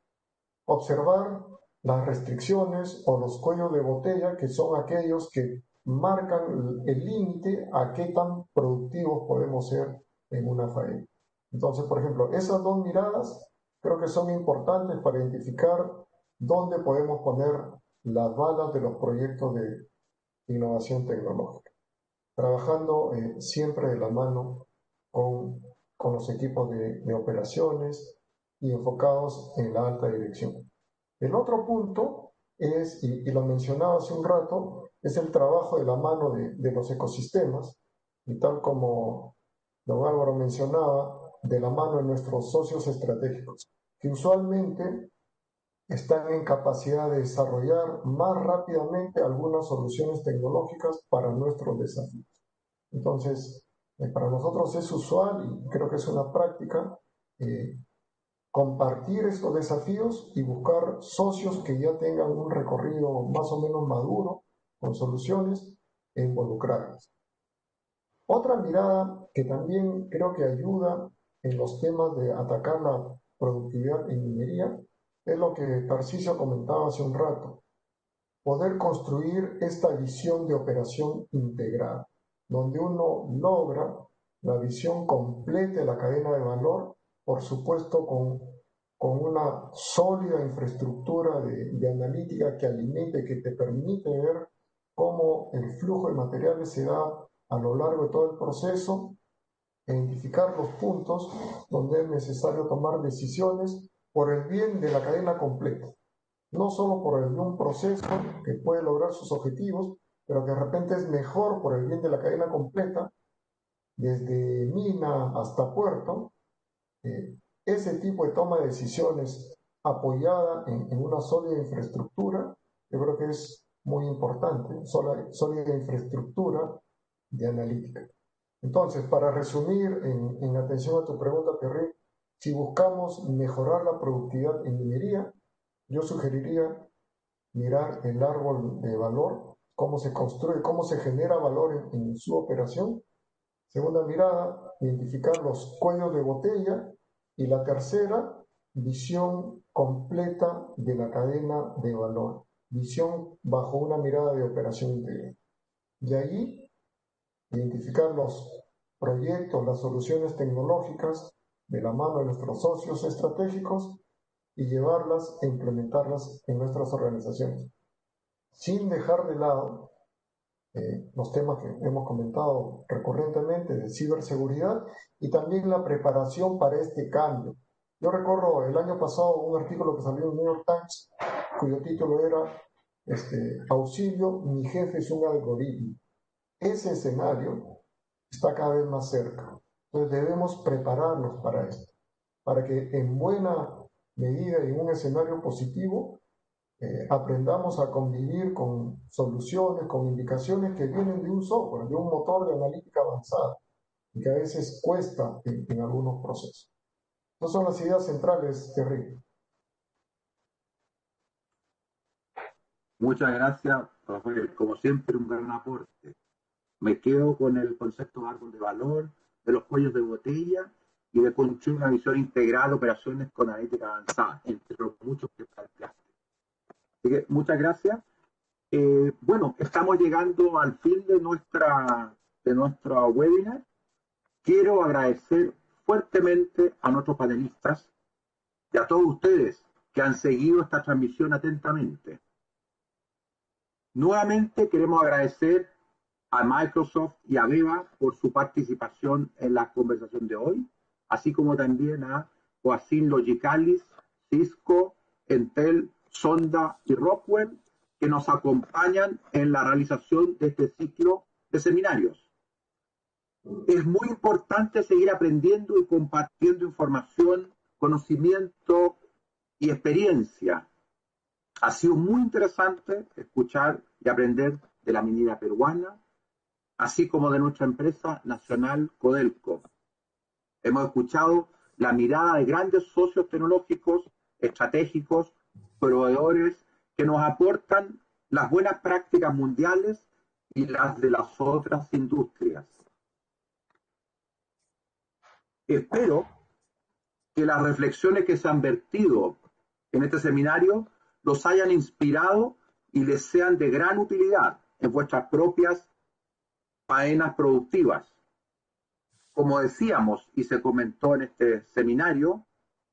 observar las restricciones o los cuellos de botella, que son aquellos que marcan el límite a qué tan productivos podemos ser en una faena. Entonces, por ejemplo, esas dos miradas creo que son importantes para identificar dónde podemos poner las balas de los proyectos de innovación tecnológica, trabajando siempre de la mano con los equipos de operaciones y enfocados en la alta dirección. El otro punto es, y lo mencionaba hace un rato, es el trabajo de la mano de los ecosistemas, y tal como don Álvaro mencionaba, de la mano de nuestros socios estratégicos, que usualmente están en capacidad de desarrollar más rápidamente algunas soluciones tecnológicas para nuestros desafíos. Entonces, para nosotros es usual y creo que es una práctica compartir estos desafíos y buscar socios que ya tengan un recorrido más o menos maduro con soluciones e involucrarlos. Otra mirada que también creo que ayuda en los temas de atacar la productividad en minería es lo que Tarcisio comentaba hace un rato, poder construir esta visión de operación integrada, donde uno logra la visión completa de la cadena de valor, por supuesto con una sólida infraestructura de analítica que alimente, que te permite ver cómo el flujo de materiales se da a lo largo de todo el proceso, e identificar los puntos donde es necesario tomar decisiones por el bien de la cadena completa. No solo por el de un proceso que puede lograr sus objetivos, pero que de repente es mejor por el bien de la cadena completa desde mina hasta puerto, ese tipo de toma de decisiones apoyada en una sólida infraestructura, yo creo que es muy importante, sólida infraestructura de analítica. Entonces, para resumir, en atención a tu pregunta, Terry, si buscamos mejorar la productividad en minería, yo sugeriría mirar el árbol de valor, cómo se construye, cómo se genera valor en su operación. Segunda mirada, identificar los cuellos de botella. Y la tercera, visión completa de la cadena de valor. Visión bajo una mirada de operación integral. De allí, identificar los proyectos, las soluciones tecnológicas de la mano de nuestros socios estratégicos y llevarlas e implementarlas en nuestras organizaciones, sin dejar de lado los temas que hemos comentado recurrentemente de ciberseguridad y también la preparación para este cambio. Yo recuerdo el año pasado un artículo que salió en New York Times cuyo título era Auxilio, mi jefe es un algoritmo. Ese escenario está cada vez más cerca. Entonces debemos prepararnos para esto, para que en buena medida y en un escenario positivo aprendamos a convivir con soluciones, con indicaciones que vienen de un software, de un motor de analítica avanzada, y que a veces cuesta en algunos procesos. Esas son las ideas centrales, Terry. Muchas gracias, Rafael. Como siempre, un gran aporte. Me quedo con el concepto de árbol de valor, de los cuellos de botella y de construir una visión integral de operaciones con analítica avanzada, entre los muchos que planteaste. Así que muchas gracias. Bueno, estamos llegando al fin de nuestro webinar. Quiero agradecer fuertemente a nuestros panelistas y a todos ustedes que han seguido esta transmisión atentamente. Nuevamente queremos agradecer a Microsoft y a Beba por su participación en la conversación de hoy, así como también a Coacin Logicalis, Cisco, Entel, Sonda y Rockwell, que nos acompañan en la realización de este ciclo de seminarios. Es muy importante seguir aprendiendo y compartiendo información, conocimiento y experiencia. Ha sido muy interesante escuchar y aprender de la minería peruana, así como de nuestra empresa nacional Codelco. Hemos escuchado la mirada de grandes socios tecnológicos, estratégicos, proveedores que nos aportan las buenas prácticas mundiales y las de las otras industrias. Espero que las reflexiones que se han vertido en este seminario los hayan inspirado y les sean de gran utilidad en vuestras propias faenas productivas. Como decíamos y se comentó en este seminario,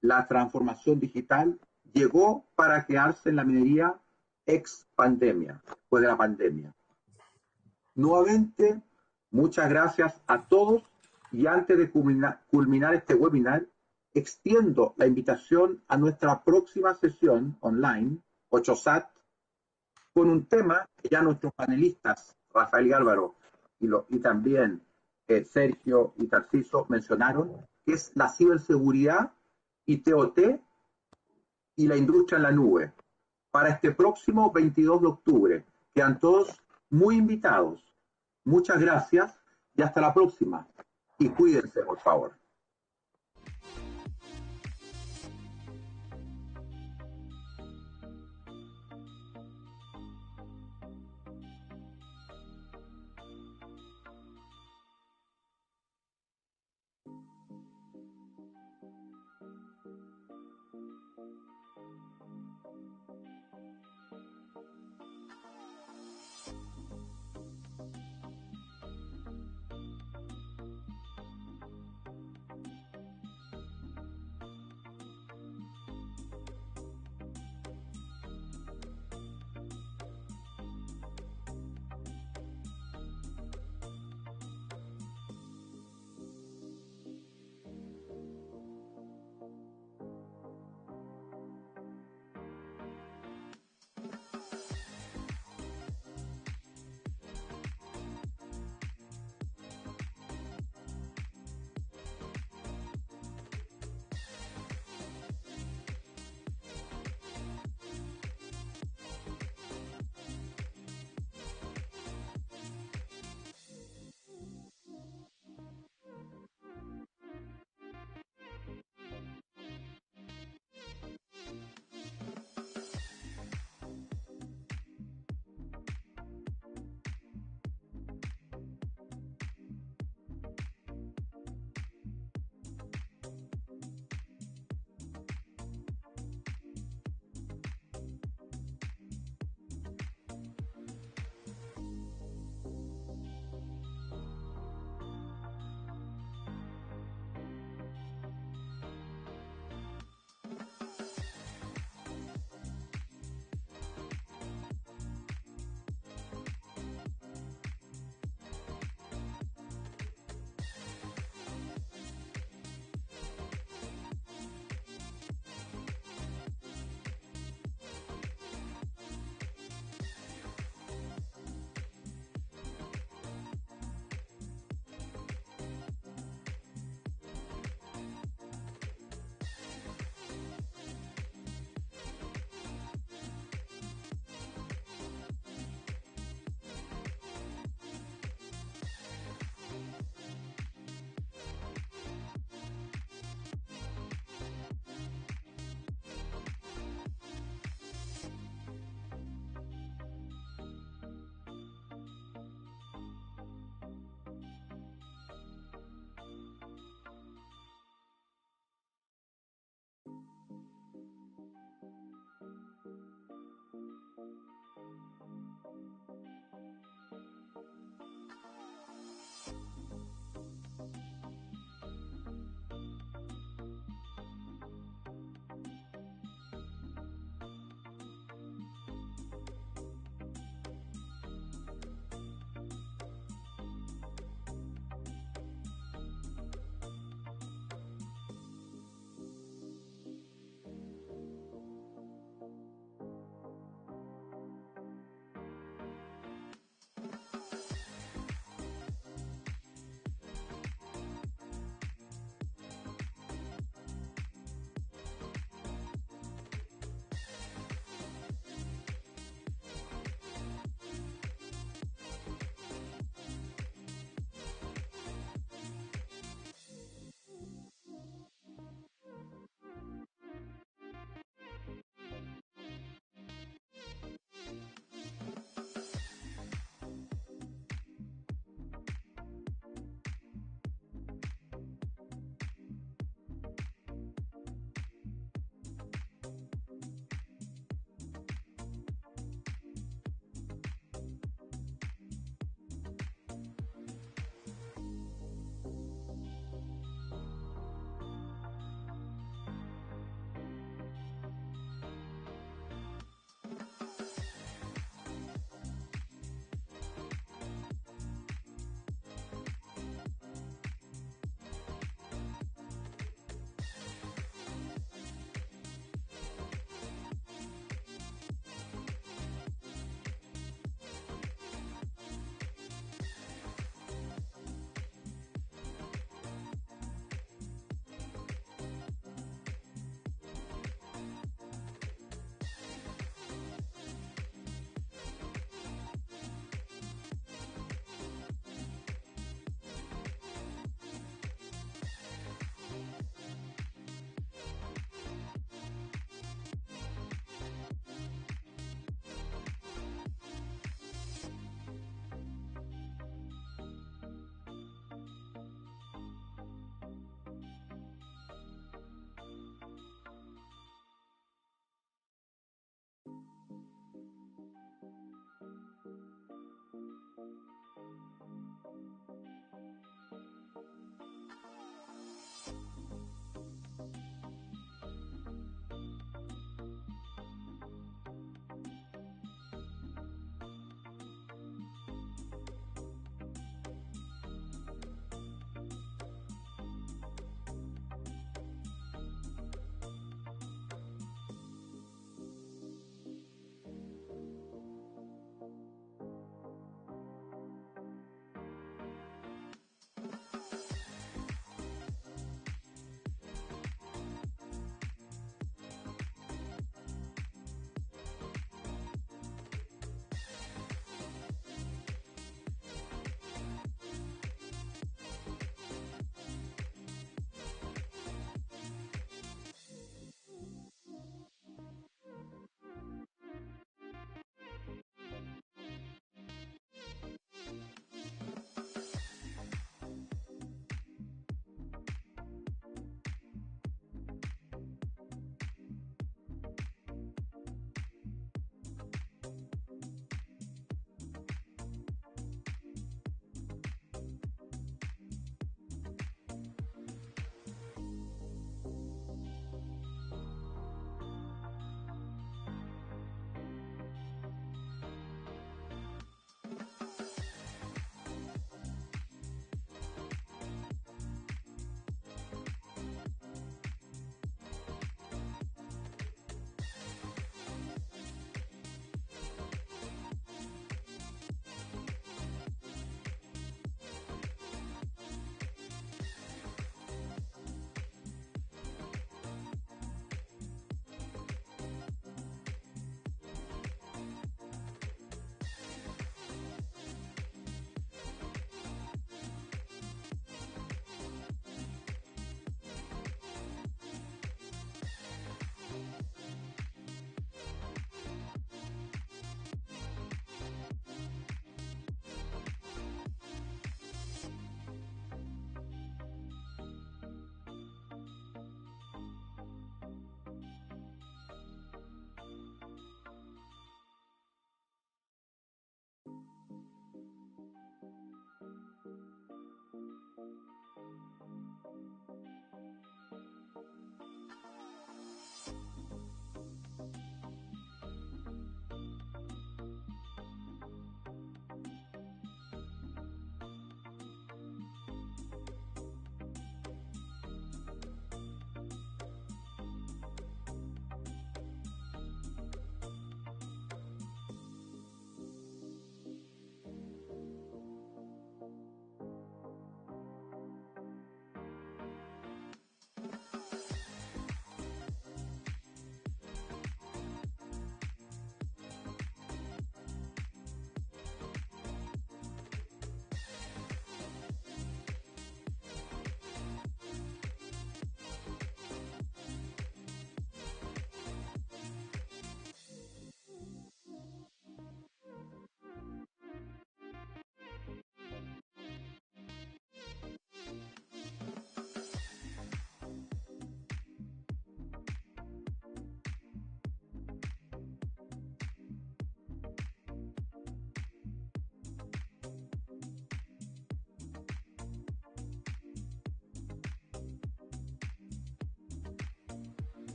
la transformación digital llegó para quedarse en la minería ex pandemia, después de la pandemia. Nuevamente, muchas gracias a todos y antes de culminar este webinar, extiendo la invitación a nuestra próxima sesión online, 8SAT, con un tema que ya nuestros panelistas, Rafael y Álvaro, y también Sergio y Tarciso mencionaron, que es la ciberseguridad y TOT y la industria en la nube. Para este próximo 22 de octubre, quedan todos muy invitados. Muchas gracias y hasta la próxima. Y cuídense, por favor.